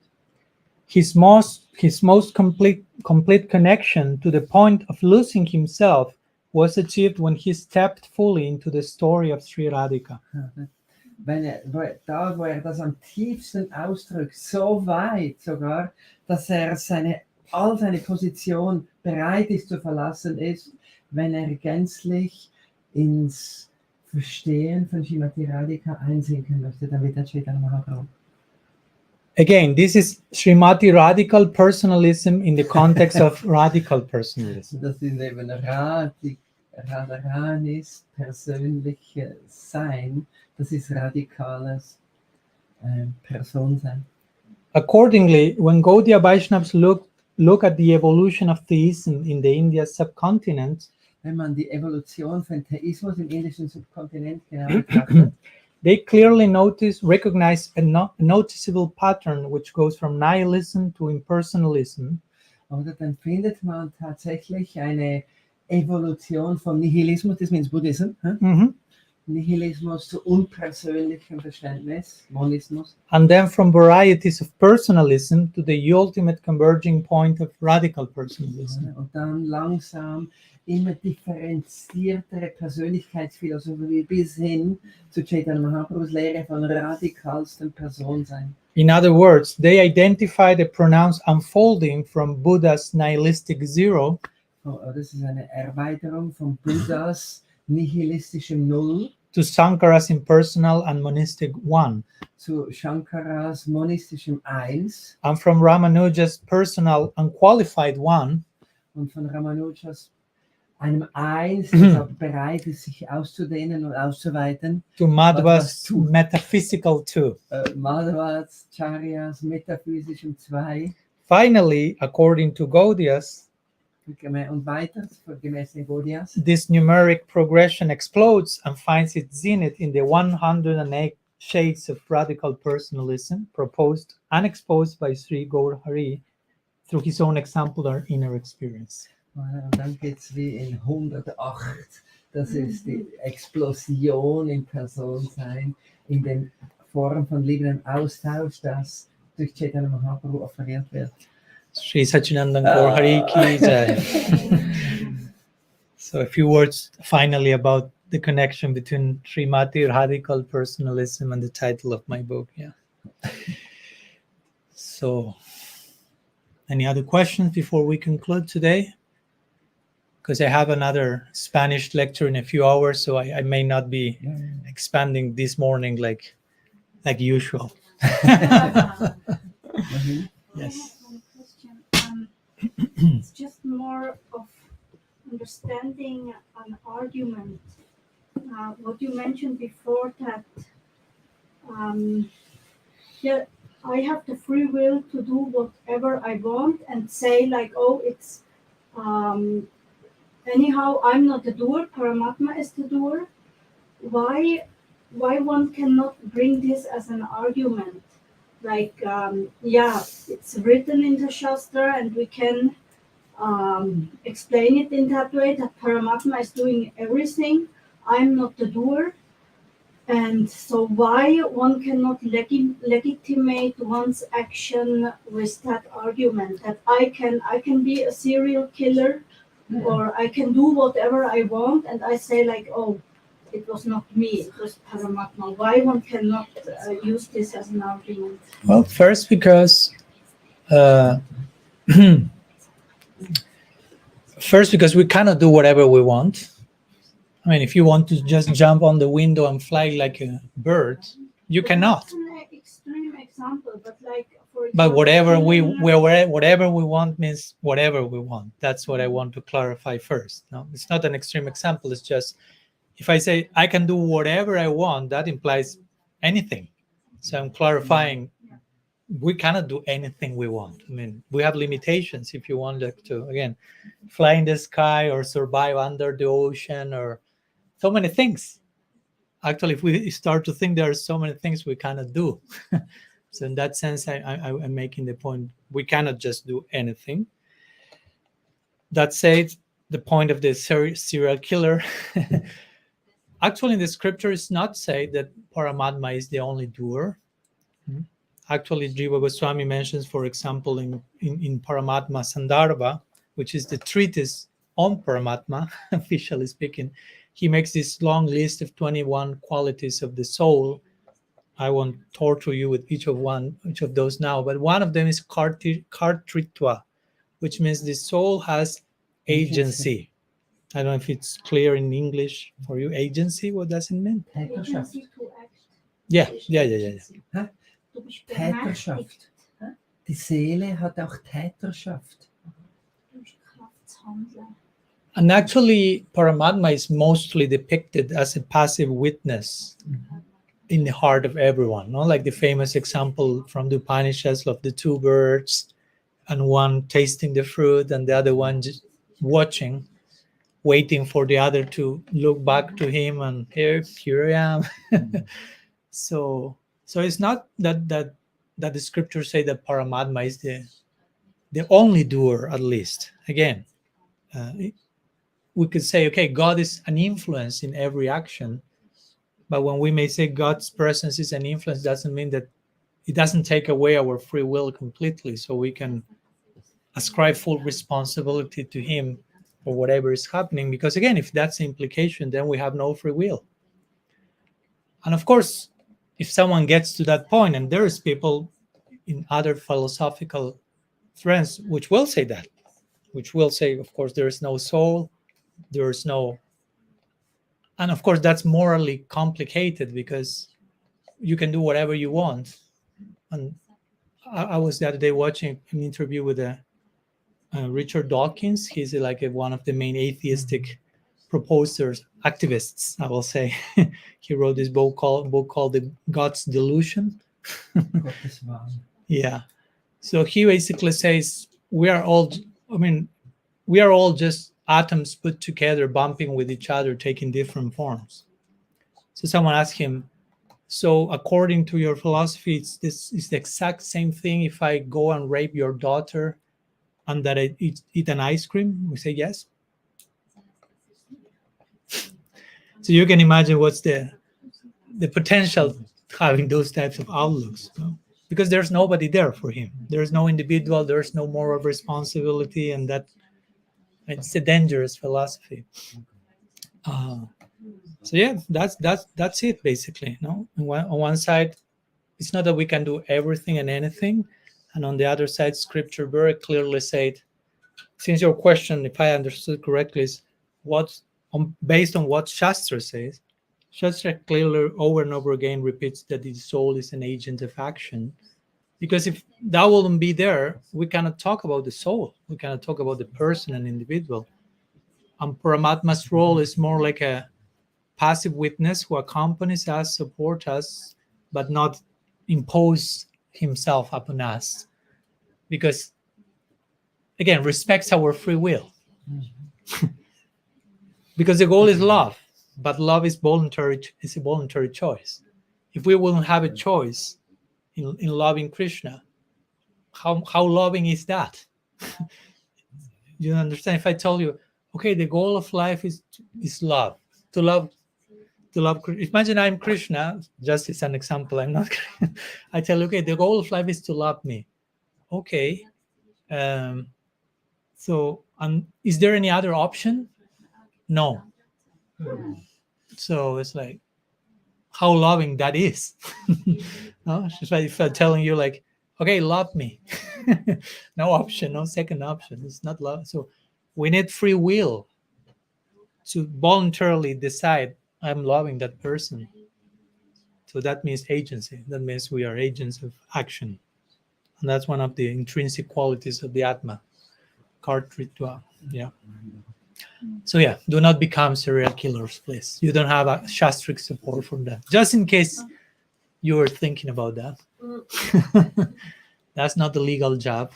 B: His most complete connection to the point of losing himself was achieved when he stepped fully into the story of Sri Radhika.
A: Wo er das am tiefsten ausdrückt, so weit sogar, dass er all seine Position bereit ist zu verlassen ist, wenn er gänzlich ins Verstehen von Srimati Radhika einsinken möchte, dann wird er Chaitanya Mahaprabhu.
B: Again, this is Srimati Radical personalism in the context of radical personalism.
A: Das ist eben Radharanis persönliches Sein, das ist radikales Personsein.
B: Accordingly, when Gaudiya Vaishnavas look at the evolution of theism in the Indian subcontinent,
A: Wenn man die Evolution von Theismus im indischen Subkontinent genau betrachtet,
B: they clearly recognize a noticeable pattern which goes from nihilism to impersonalism.
A: oder dann findet man tatsächlich eine Evolution vom Nihilismus, das means Buddhism, Nihilismus zu unpersönlichem Verständnis, Monismus,
B: And then from varieties of personalism to the ultimate converging point of radical personalism.
A: und dann langsam immer differenziertere Persönlichkeitsphilosophie bis hin zu Chaitanya Mahaprabhus Lehre von radikalstem Personsein.
B: In other words, they identify the pronounced unfolding from Buddha's nihilistic zero
A: Das ist eine Erweiterung von Buddhas nihilistischem Null
B: to Sankara's impersonal and monistic One,
A: zu Shankaras monistischem Eins
B: and from Ramanuja's personal unqualified One
A: und von Ramanujas einem Eins, das auch bereit ist, sich auszudehnen und auszuweiten.
B: to Madhva's metaphysical Two.
A: Madhvas, Charyas, metaphysischem Zwei
B: Finally, according to Gaudias,
A: und weiter, gemäß den Gaudias.
B: this numeric progression explodes and finds its zenith in the 108 shades of radical personalism proposed and exposed by Sri Gaur Hari through his own exemplar inner experience.
A: Und dann geht es wie in 108. Das ist die Explosion im Personsein, in den Formen von liebendem Austausch, das durch Chaitanya Mahaprabhu offeriert wird.
B: Sri Sachinandan Gaur Hari Ki Jai. So a few words finally about the connection between Srimati Radhikal personalism and the title of my book. Yeah. So any other questions before we conclude today? Because I have another Spanish lecture in a few hours, so I may not be expanding this morning like usual. Yes.
C: I have one question. It's just more of understanding an argument. What you mentioned before that, yeah, I have the free will to do whatever I want and say like, oh, it's anyhow, I'm not the doer. Paramatma is the doer. Why one cannot bring this as an argument? Like, yeah, it's written in the Shastra, and we can explain it in that way that Paramatma is doing everything. I'm not the doer. And so why one cannot legitimate one's action with that argument that I can be a serial killer or I can do whatever I want, and I say like, oh, it was not me, it was Paramatma. Why one cannot use this as an argument?
B: Well, first because we cannot do whatever we want. I mean, if you want to just jump on the window and fly like a bird, you cannot.
C: That's an extreme example, but like for example,
B: But whatever we want means whatever we want. That's what I want to clarify first. No, it's not an extreme example. It's just if I say I can do whatever I want, that implies anything. So I'm clarifying we cannot do anything we want. I mean, we have limitations. If you want to, again, fly in the sky or survive under the ocean or so many things. Actually, if we start to think there are so many things we cannot do. So in that sense, I'm making the point, we cannot just do anything. That said, the point of the serial killer, actually in the scripture is not say that Paramatma is the only doer. Actually, Jiva Goswami mentions, for example, in Paramatma Sandarbha, which is the treatise on Paramatma, officially speaking, he makes this long list of 21 qualities of the soul. I won't torture you with each of those now, but one of them is kartritva, which means the soul has agency. I don't know if it's clear in English for you. Agency, what does it mean?
C: agency to act.
B: Yeah.
C: Du bist
A: Täterschaft. Die Seele hat auch Täterschaft.
C: Du bist Kraft zu handeln.
B: And actually, Paramatma is mostly depicted as a passive witness in the heart of everyone. No? Like the famous example from the Upanishads of the two birds, and one tasting the fruit and the other one just watching, waiting for the other to look back to him, and here I am. So it's not that the scriptures say that Paramatma is the only doer, at least. Again, we could say, okay, God is an influence in every action, but when we may say God's presence is an influence, doesn't mean that it doesn't take away our free will completely, so we can ascribe full responsibility to him for whatever is happening, because again, if that's the implication, then we have no free will. And of course, if someone gets to that point, and there is people in other philosophical trends which will say that, which will say, of course, there is no soul, there is no, and of course that's morally complicated because you can do whatever you want. And I was the other day watching an interview with Richard Dawkins. He's like one of the main atheistic proposers, activists, I will say. He wrote this book called The God's Delusion. Yeah. So he basically says we are all just atoms put together, bumping with each other, taking different forms. So someone asked him, so according to your philosophy, this is the exact same thing if I go and rape your daughter and that I eat an ice cream? We say yes. So you can imagine what's the potential having those types of outlooks, no? Because there's nobody there for him. There's no individual, there's no moral responsibility, and that it's a dangerous philosophy. So yeah, that's it basically. No, on one side, it's not that we can do everything and anything, and on the other side, Scripture very clearly said. Since your question, if I understood correctly, is based on what Shastra says. Shastra clearly over and over again repeats that the soul is an agent of action. Because if that wouldn't be there, we cannot talk about the soul. We cannot talk about the person and individual. And Paramatma's role is more like a passive witness who accompanies us, supports us, but not impose himself upon us. Because, again, respects our free will. Because the goal is love, but love is voluntary. It's a voluntary choice. If we wouldn't have a choice in loving Krishna, how loving is that? You understand? If I told you, okay, the goal of life is love, to love. Imagine I'm Krishna. Just as an example, I'm not. I tell you, okay, the goal of life is to love me. Okay. So, is there any other option? No. So it's like, how loving that is. No, it's like if I'm telling you, like, okay, love me. No option, no second option. It's not love. So we need free will to voluntarily decide I'm loving that person. So that means agency. That means we are agents of action. And that's one of the intrinsic qualities of the Atma. Kartritva. Yeah. So yeah, do not become serial killers, please. You don't have a shastric support from that. Just in case you were thinking about that. That's not the legal job.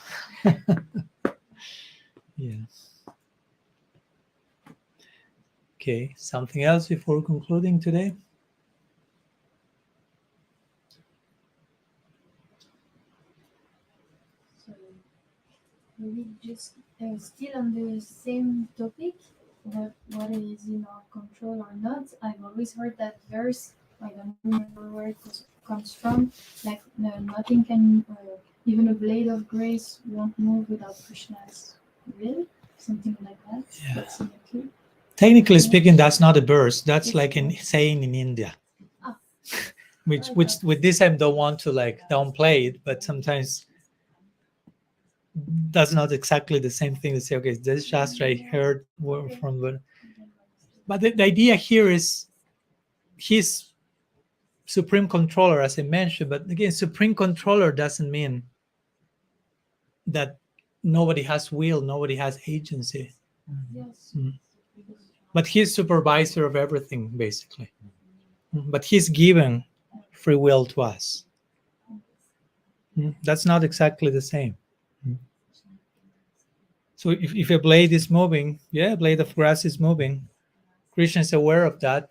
B: Yeah. Okay, something else before concluding today?
D: So maybe just still on the same topic, what is in our control or not. I've always heard that verse. I don't remember where it comes from. Like nothing can, even a blade of grace won't move without Krishna's will. Something like that.
B: Yeah.
D: That's in the key.
B: Technically speaking, that's not a verse. That's like saying in India. Which with this I don't want to like downplay it, but sometimes that's not exactly the same thing to say, okay, this Shastra I heard from the... But the idea here is he's supreme controller, as I mentioned, but again, supreme controller doesn't mean that nobody has will, nobody has agency.
D: Yes.
B: But he's supervisor of everything, basically. But he's given free will to us. That's not exactly the same. So if a blade is moving, a blade of grass is moving, Krishna is aware of that.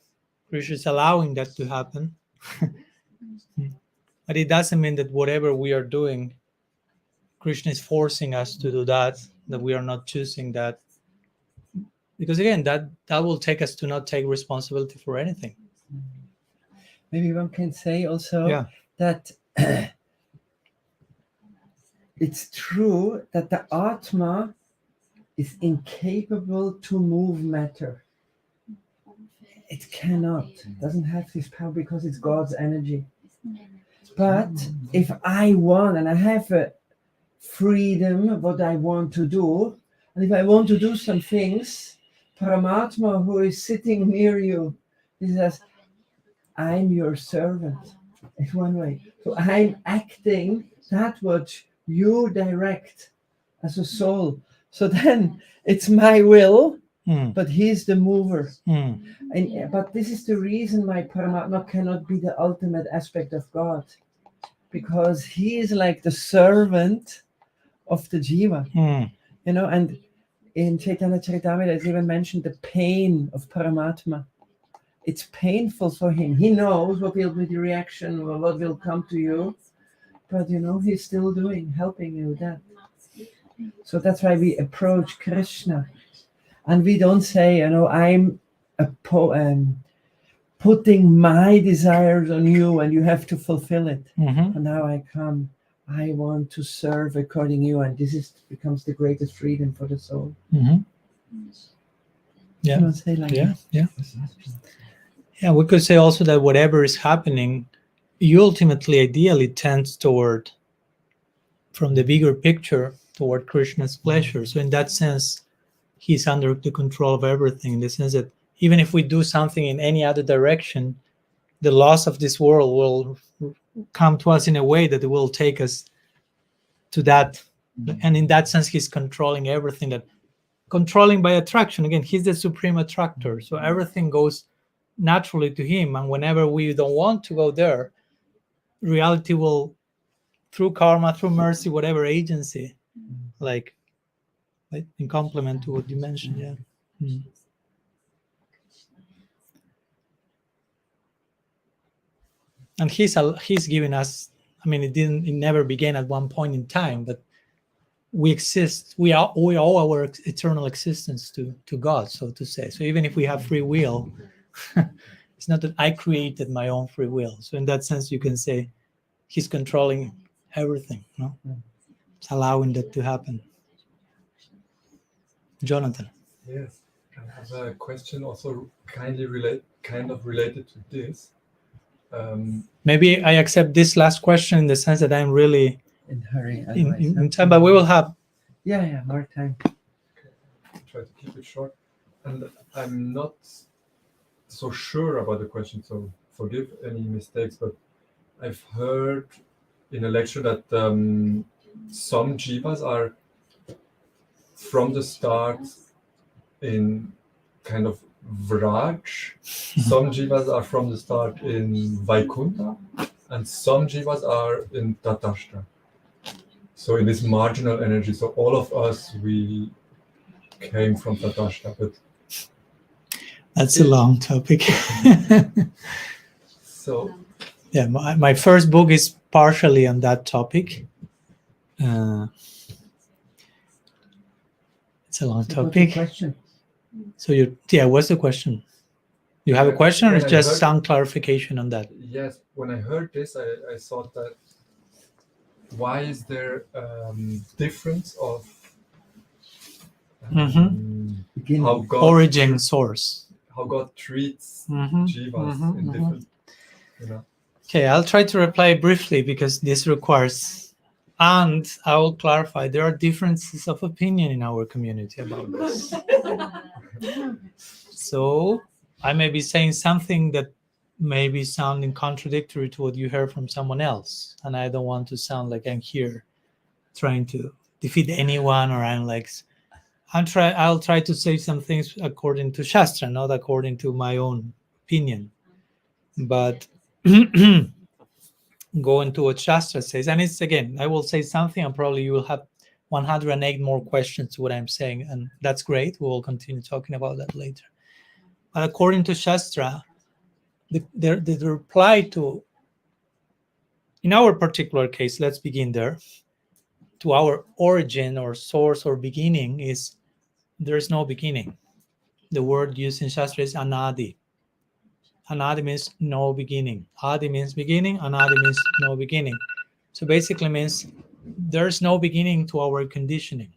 B: Krishna is allowing that to happen. But it doesn't mean that whatever we are doing, Krishna is forcing us to do that we are not choosing that. Because again, that will take us to not take responsibility for anything.
A: Maybe one can say also that it's true that the Atma is incapable to move matter. It cannot. It doesn't have this power because it's God's energy. But if I want and I have a freedom what I want to do, And if I want to do some things, Paramatma, who is sitting near you, he says, I'm your servant. In one way. So I'm acting that which you direct as a soul. So then it's my will, but he's the mover. But this is the reason why Paramatma cannot be the ultimate aspect of God. Because he is like the servant of the jiva. You know, and in Chaitanya Charitamrita it's even mentioned the pain of Paramatma. It's painful for him. He knows what will be the reaction or what will come to you. But you know, he's still helping you with that. So that's why we approach Krishna. And we don't say, you know, I'm putting my desires on you and you have to fulfill it. And now I come. I want to serve according to you. And this becomes the greatest freedom for the soul.
B: Yeah.
A: You don't say like that.
B: Yeah, we could say also that whatever is happening, you ultimately, ideally, tends toward, from the bigger picture, toward Krishna's pleasure. So in that sense, he's under the control of everything, in the sense that even if we do something in any other direction, the loss of this world will come to us in a way that it will take us to that. And in that sense, he's controlling everything, controlling by attraction. Again, he's the supreme attractor. So everything goes naturally to him, and whenever we don't want to go there, reality will, through karma, through mercy, whatever agency, like in complement to what you mentioned. And he's given us, I mean, it never began at one point in time, but we exist, we owe our eternal existence to God, so to say. So even if we have free will, it's not that I created my own free will. So in that sense, you can say he's controlling everything, no? It's allowing that to happen. Jonathan.
F: Yes, I have a question also kind of related to this.
B: Maybe I accept this last question in the sense that I'm really
A: in hurry.
B: In time, but we will have
A: more time.
F: Okay. Try to keep it short. And I'm not so sure about the question, so forgive any mistakes, but I've heard in a lecture that some jivas are from the start in kind of Vraj, some jivas are from the start in Vaikuntha, and some jivas are in Tatashta. So in this marginal energy, so all of us, we came from Tatashta, but
B: that's a long topic.
F: So
B: yeah, my first book is partially on that topic. It's a long topic.
A: Question.
B: So what's the question? You have a question, or just some clarification on that?
F: Yes, when I heard this, I thought that why is there difference of how God
B: origin, source,
F: how God treats jivas in different, you know.
B: Okay, I'll try to reply briefly because this requires, and I will clarify, there are differences of opinion in our community about this. So I may be saying something that may be sounding contradictory to what you heard from someone else, and I don't want to sound like I'm here trying to defeat anyone, or I'll try to say some things according to Shastra, not according to my own opinion, but go into what Shastra says. And it's, again, I will say something and probably you will have 108 more questions to what I'm saying, and that's great. We will continue talking about that later. But according to Shastra, the reply to, in our particular case, let's begin there, to our origin or source or beginning is, there's no beginning. The word used in Shastra is anadi. Anadi means no beginning. Adi means beginning. Anadi means no beginning. So basically means there's no beginning to our conditioning,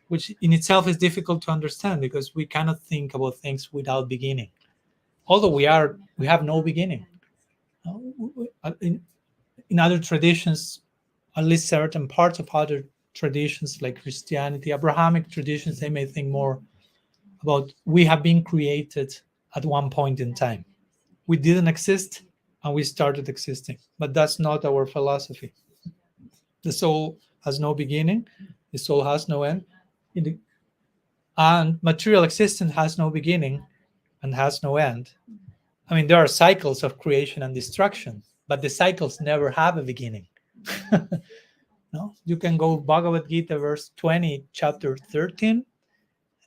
B: which in itself is difficult to understand because we cannot think about things without beginning. Although we have no beginning. In other traditions, at least certain parts of other traditions like Christianity, Abrahamic traditions, they may think more about we have been created at one point in time. We didn't exist and we started existing, but that's not our philosophy. The soul has no beginning, the soul has no end, and material existence has no beginning and has no end. I mean, there are cycles of creation and destruction, but the cycles never have a beginning. No, you can go Bhagavad Gita, verse 20, chapter 13,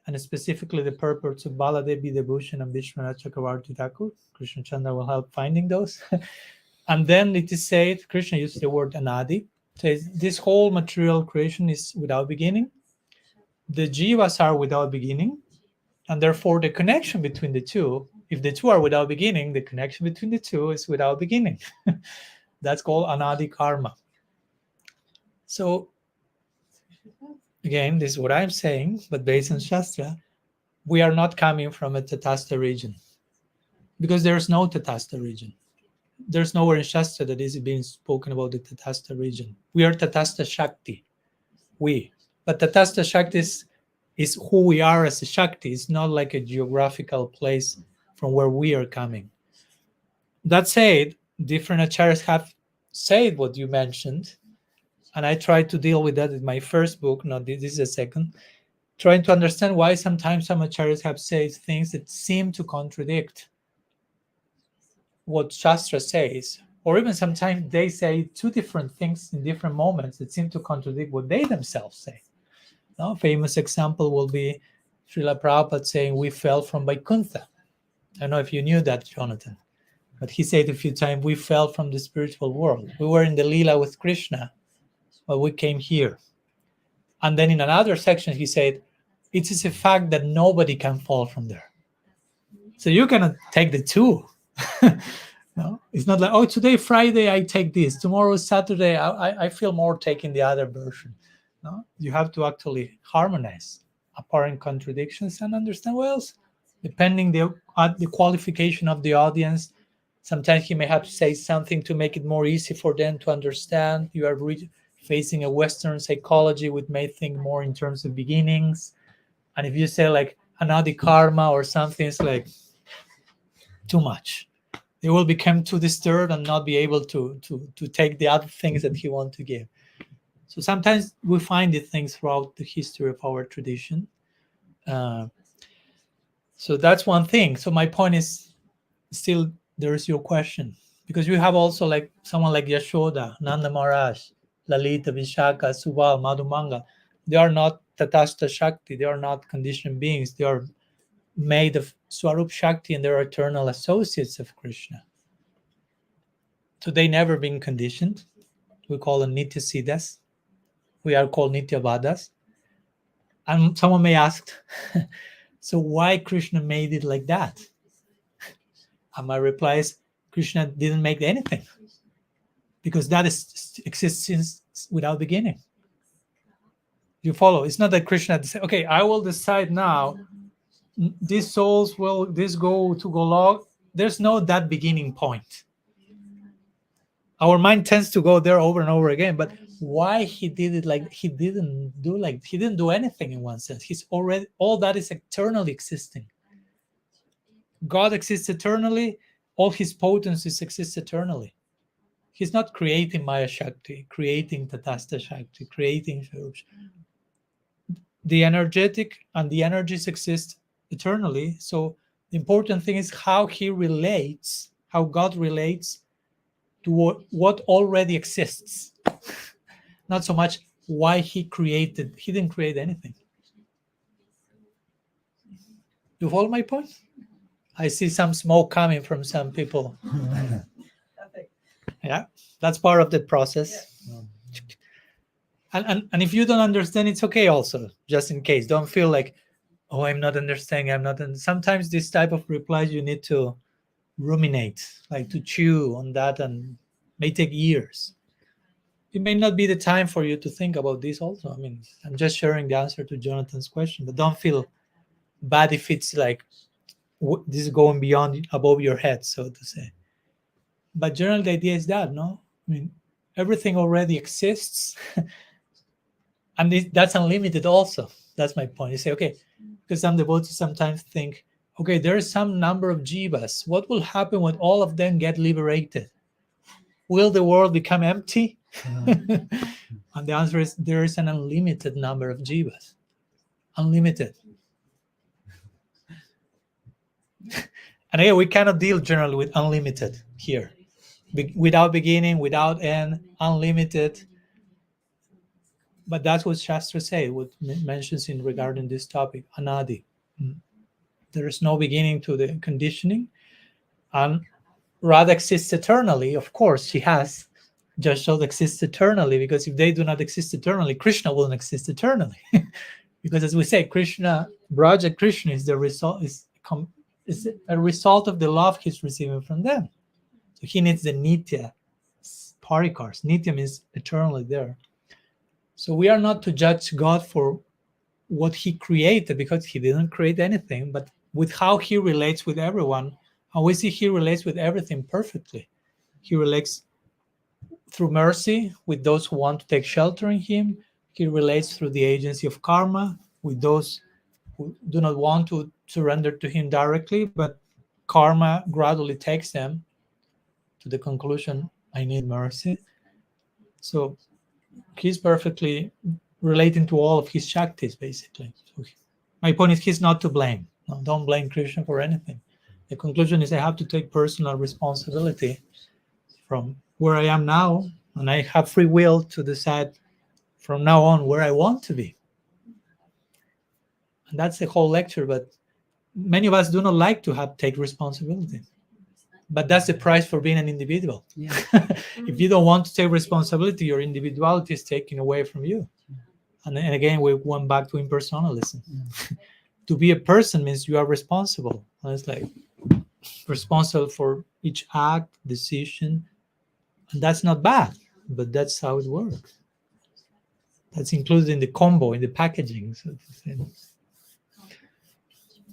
B: and specifically the purports of Baladevi Debushan and Vishwanath Chakravarti Thakur. Krishna Chandra will help finding those. And then it is said, Krishna uses the word anadi, says this whole material creation is without beginning. The jivas are without beginning, and therefore the connection between the two, if the two are without beginning, the connection between the two is without beginning. That's called anadi karma. So again, this is what I'm saying, but based on Shastra, we are not coming from a Tatastha region, because there's no Tatastha region. There's nowhere in Shastra that is being spoken about the Tatastha region. We are Tatastha Shakti. But Tatastha Shakti is who we are as a Shakti. It's not like a geographical place from where we are coming. That said, different acharyas have said what you mentioned, and I tried to deal with that in my first book. No, this is a second. Trying to understand why sometimes some acharyas have said things that seem to contradict what Shastra says, or even sometimes they say two different things in different moments that seem to contradict what they themselves say. No, famous example will be Srila Prabhupada saying we fell from Vaikuntha. I don't know if you knew that, Jonathan, but he said a few times we fell from the spiritual world. We were in the Leela with Krishna, but we came here. And then in another section, he said, it is a fact that nobody can fall from there. So you cannot take the two. No, it's not like, oh, today, Friday, I take this. Tomorrow, Saturday, I feel more taking the other version. No, you have to actually harmonize apparent contradictions and understand, well, depending the qualification of the audience, sometimes he may have to say something to make it more easy for them to understand. You are facing a Western psychology, which may think more in terms of beginnings. And if you say like anadi karma or something, it's like too much. They will become too disturbed and not be able to take the other things that he wants to give. So sometimes we find these things throughout the history of our tradition. So that's one thing. So my point is still there is your question, because you have also like someone like Yashoda, Nanda Maharaj, Lalita, Vishaka, Subal, Madhumanga. They are not Tatastha Shakti. They are not conditioned beings. They are made of Swarup Shakti, and they're eternal associates of Krishna. So they never been conditioned. We call them Nitya Siddhas. We are called Nitya Vadas. And someone may ask, so why Krishna made it like that? And my reply is, Krishna didn't make anything, because that exists since without beginning. You follow? It's not that Krishna said, okay, I will decide now, these souls will this go to Golok. There's no that beginning point. Our mind tends to go there over and over again, but why he did it like he didn't do anything in one sense. He's already, all that is eternally existing. God exists eternally, all his potencies exist eternally. He's not creating Maya Shakti, creating Tatastha Shakti, creating Swarup. The energetic and the energies exist eternally. So the important thing is how he relates, how God relates to what already exists. Not so much why he didn't create anything. You follow my point? I see some smoke coming from some people. Yeah, that's part of the process. And if you don't understand, it's okay also, just in case. Don't feel like, oh, I'm not understanding, sometimes this type of replies you need to ruminate, like to chew on that, and may take years. It may not be the time for you to think about this also. I mean, I'm just sharing the answer to Jonathan's question, but don't feel bad if it's like this is going beyond, above your head, so to say. But generally the idea is that, no? I mean, everything already exists. And that's unlimited also. That's my point. You say, okay, because some devotees sometimes think, okay, there is some number of jivas. What will happen when all of them get liberated? Will the world become empty? And the answer is there is an unlimited number of jivas. Unlimited. And again, we cannot deal generally with unlimited here. Without beginning, without end, unlimited. But that's what Shastra say, what mentions in regarding this topic, anadi. There is no beginning to the conditioning. And Radha exists eternally. Of course, she has. Jashoda exists eternally, because if they do not exist eternally, Krishna won't exist eternally. Because as we say, Krishna, Braja Krishna is the result, is a result of the love he's receiving from them. So he needs the nitya parikars. Nitya means eternally there. So we are not to judge God for what he created, because he didn't create anything, but with how he relates with everyone. And we see he relates with everything perfectly. He relates through mercy with those who want to take shelter in him. He relates through the agency of karma with those who do not want to surrender to him directly, but karma gradually takes them to the conclusion, I need mercy. So he's perfectly relating to all of his Shaktis, basically. So my point is, he's not to blame. No, don't blame Krishna for anything. The conclusion is I have to take personal responsibility from where I am now, and I have free will to decide from now on where I want to be. And that's the whole lecture, but many of us do not like to take responsibility. But that's the price for being an individual.
A: Yeah.
B: If you don't want to take responsibility, your individuality is taken away from you. And again, we went back to impersonalism.
A: Yeah.
B: To be a person means you are responsible. And it's like responsible for each act, decision. And that's not bad, but that's how it works. That's included in the combo, in the packaging. So to say.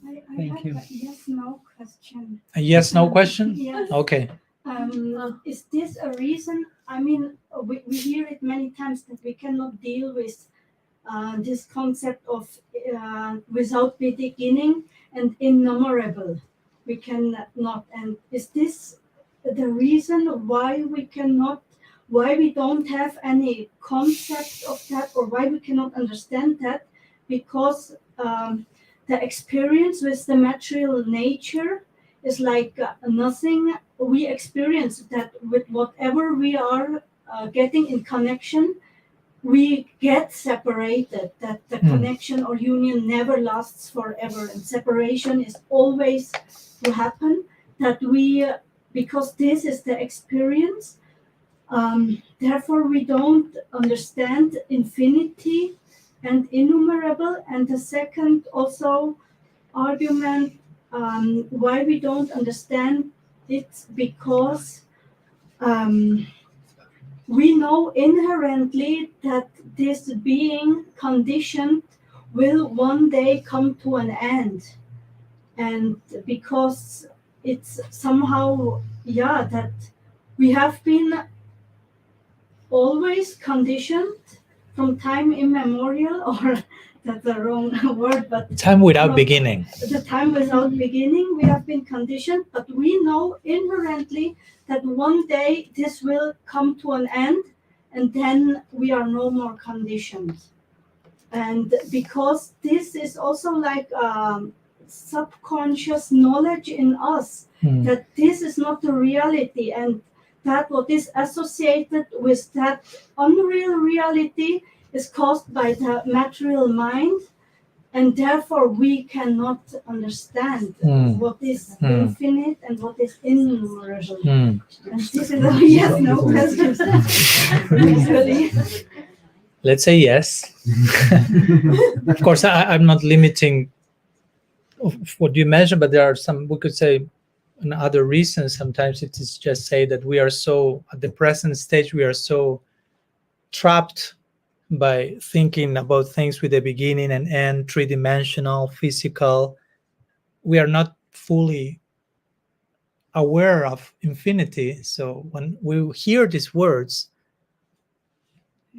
C: I
A: Thank
C: have
A: you.
C: a yes/no question.
B: A yes/no question?
C: Yes.
B: Okay.
C: Is this a reason? I mean, we hear it many times that we cannot deal with this concept of without beginning and innumerable. We cannot. And is this the reason why we cannot, why we don't have any concept of that, or why we cannot understand that? Because the experience with the material nature is like nothing. We experience that with whatever we are getting in connection, we get separated, that the connection or union never lasts forever, and separation is always to happen, that we, because this is the experience, therefore we don't understand infinity and innumerable. And the second also argument why we don't understand it, because we know inherently that this being conditioned will one day come to an end. And because it's somehow, that we have been always conditioned from time immemorial, or that's the wrong word, but
B: Time without beginning.
C: the time without beginning, we have been conditioned, but we know inherently that one day this will come to an end, and then we are no more conditioned. And because this is also like subconscious knowledge in us, that this is not the reality, and that what is associated with that unreal reality is caused by the material mind, and therefore we cannot understand what is infinite and what is innumerable. And this is a yes/no question. Usually.
B: Let's say yes. Of course, I'm not limiting what you mentioned, but there are some, we could say, and other reasons. Sometimes it is just say that we are so, at the present stage, we are so trapped by thinking about things with a beginning and end, three-dimensional, physical. We are not fully aware of infinity. So when we hear these words,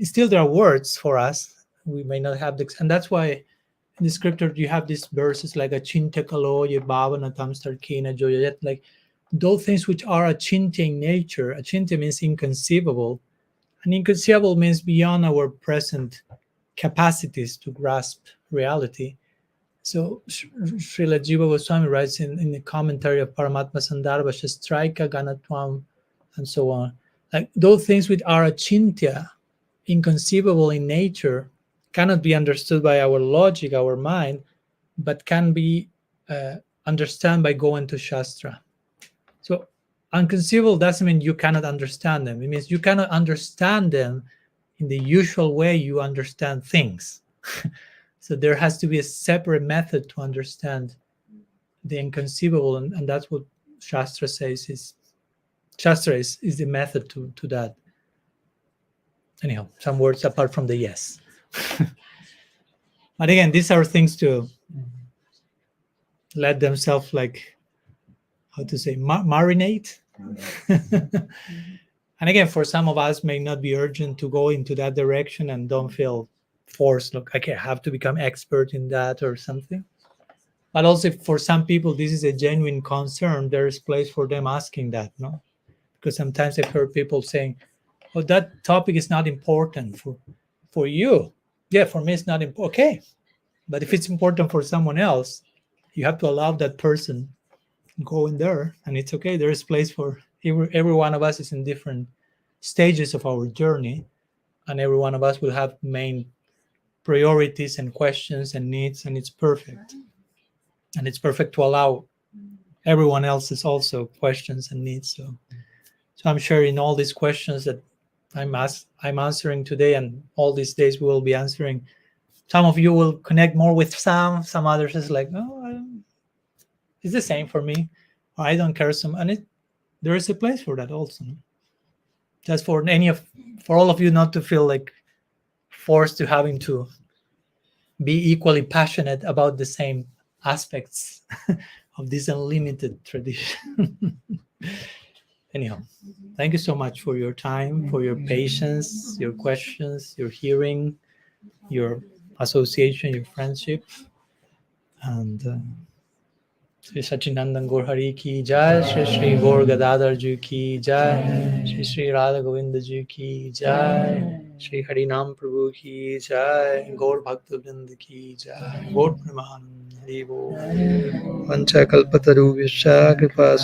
B: still there are words for us, We may not have and that's why in the scripture you have these verses like achintya kalo ye bhavanatam starkena joyayat, like those things which are achintya in nature. Achintya means inconceivable, and inconceivable means beyond our present capacities to grasp reality. So Srila Jiva Goswami writes in the commentary of Paramatma Sandarbha, Shastraika Ganatvam, and so on. Like those things which are achintya, inconceivable in nature, cannot be understood by our logic, our mind, but can be understood by going to Shastra. So unconceivable doesn't mean you cannot understand them. It means you cannot understand them in the usual way you understand things. So there has to be a separate method to understand the inconceivable, and that's what Shastra says is the method to that. Anyhow, some words apart from the yes. But again, these are things to let themselves, like, how to say, marinate. And again, for some of us may not be urgent to go into that direction and don't feel forced, look, I have to become expert in that or something. But also for some people, this is a genuine concern. There is place for them asking that, no? Because sometimes I've heard people saying, oh, that topic is not important for you. Yeah, for me it's not important. Okay, but if it's important for someone else, you have to allow that person go in there, and it's okay. There is place for every one of us is in different stages of our journey, and every one of us will have main priorities and questions and needs, and it's perfect. And it's perfect to allow everyone else's also questions and needs. So I'm sharing all these questions that I'm answering today, and all these days we will be answering. Some of you will connect more with some others is like, oh, it's the same for me, or I don't care and there is a place for that also. Just for all of you not to feel like forced to having to be equally passionate about the same aspects of this unlimited tradition. Anyhow, thank you so much for your time, for your patience, your questions, your hearing, your association, your friendship. And Sri Sachinandan Gaur Hari ki jai, Sri Sri Gaur Gadadhar ji ki jai, Sri Sri Radha Govinda ji ki jai, Sri Harinam Prabhu ki jai, Gaur Bhakta Vrind ki jai, Gaur Pramanand Hari Bol, Vancha Kalpataru Vishya Kripa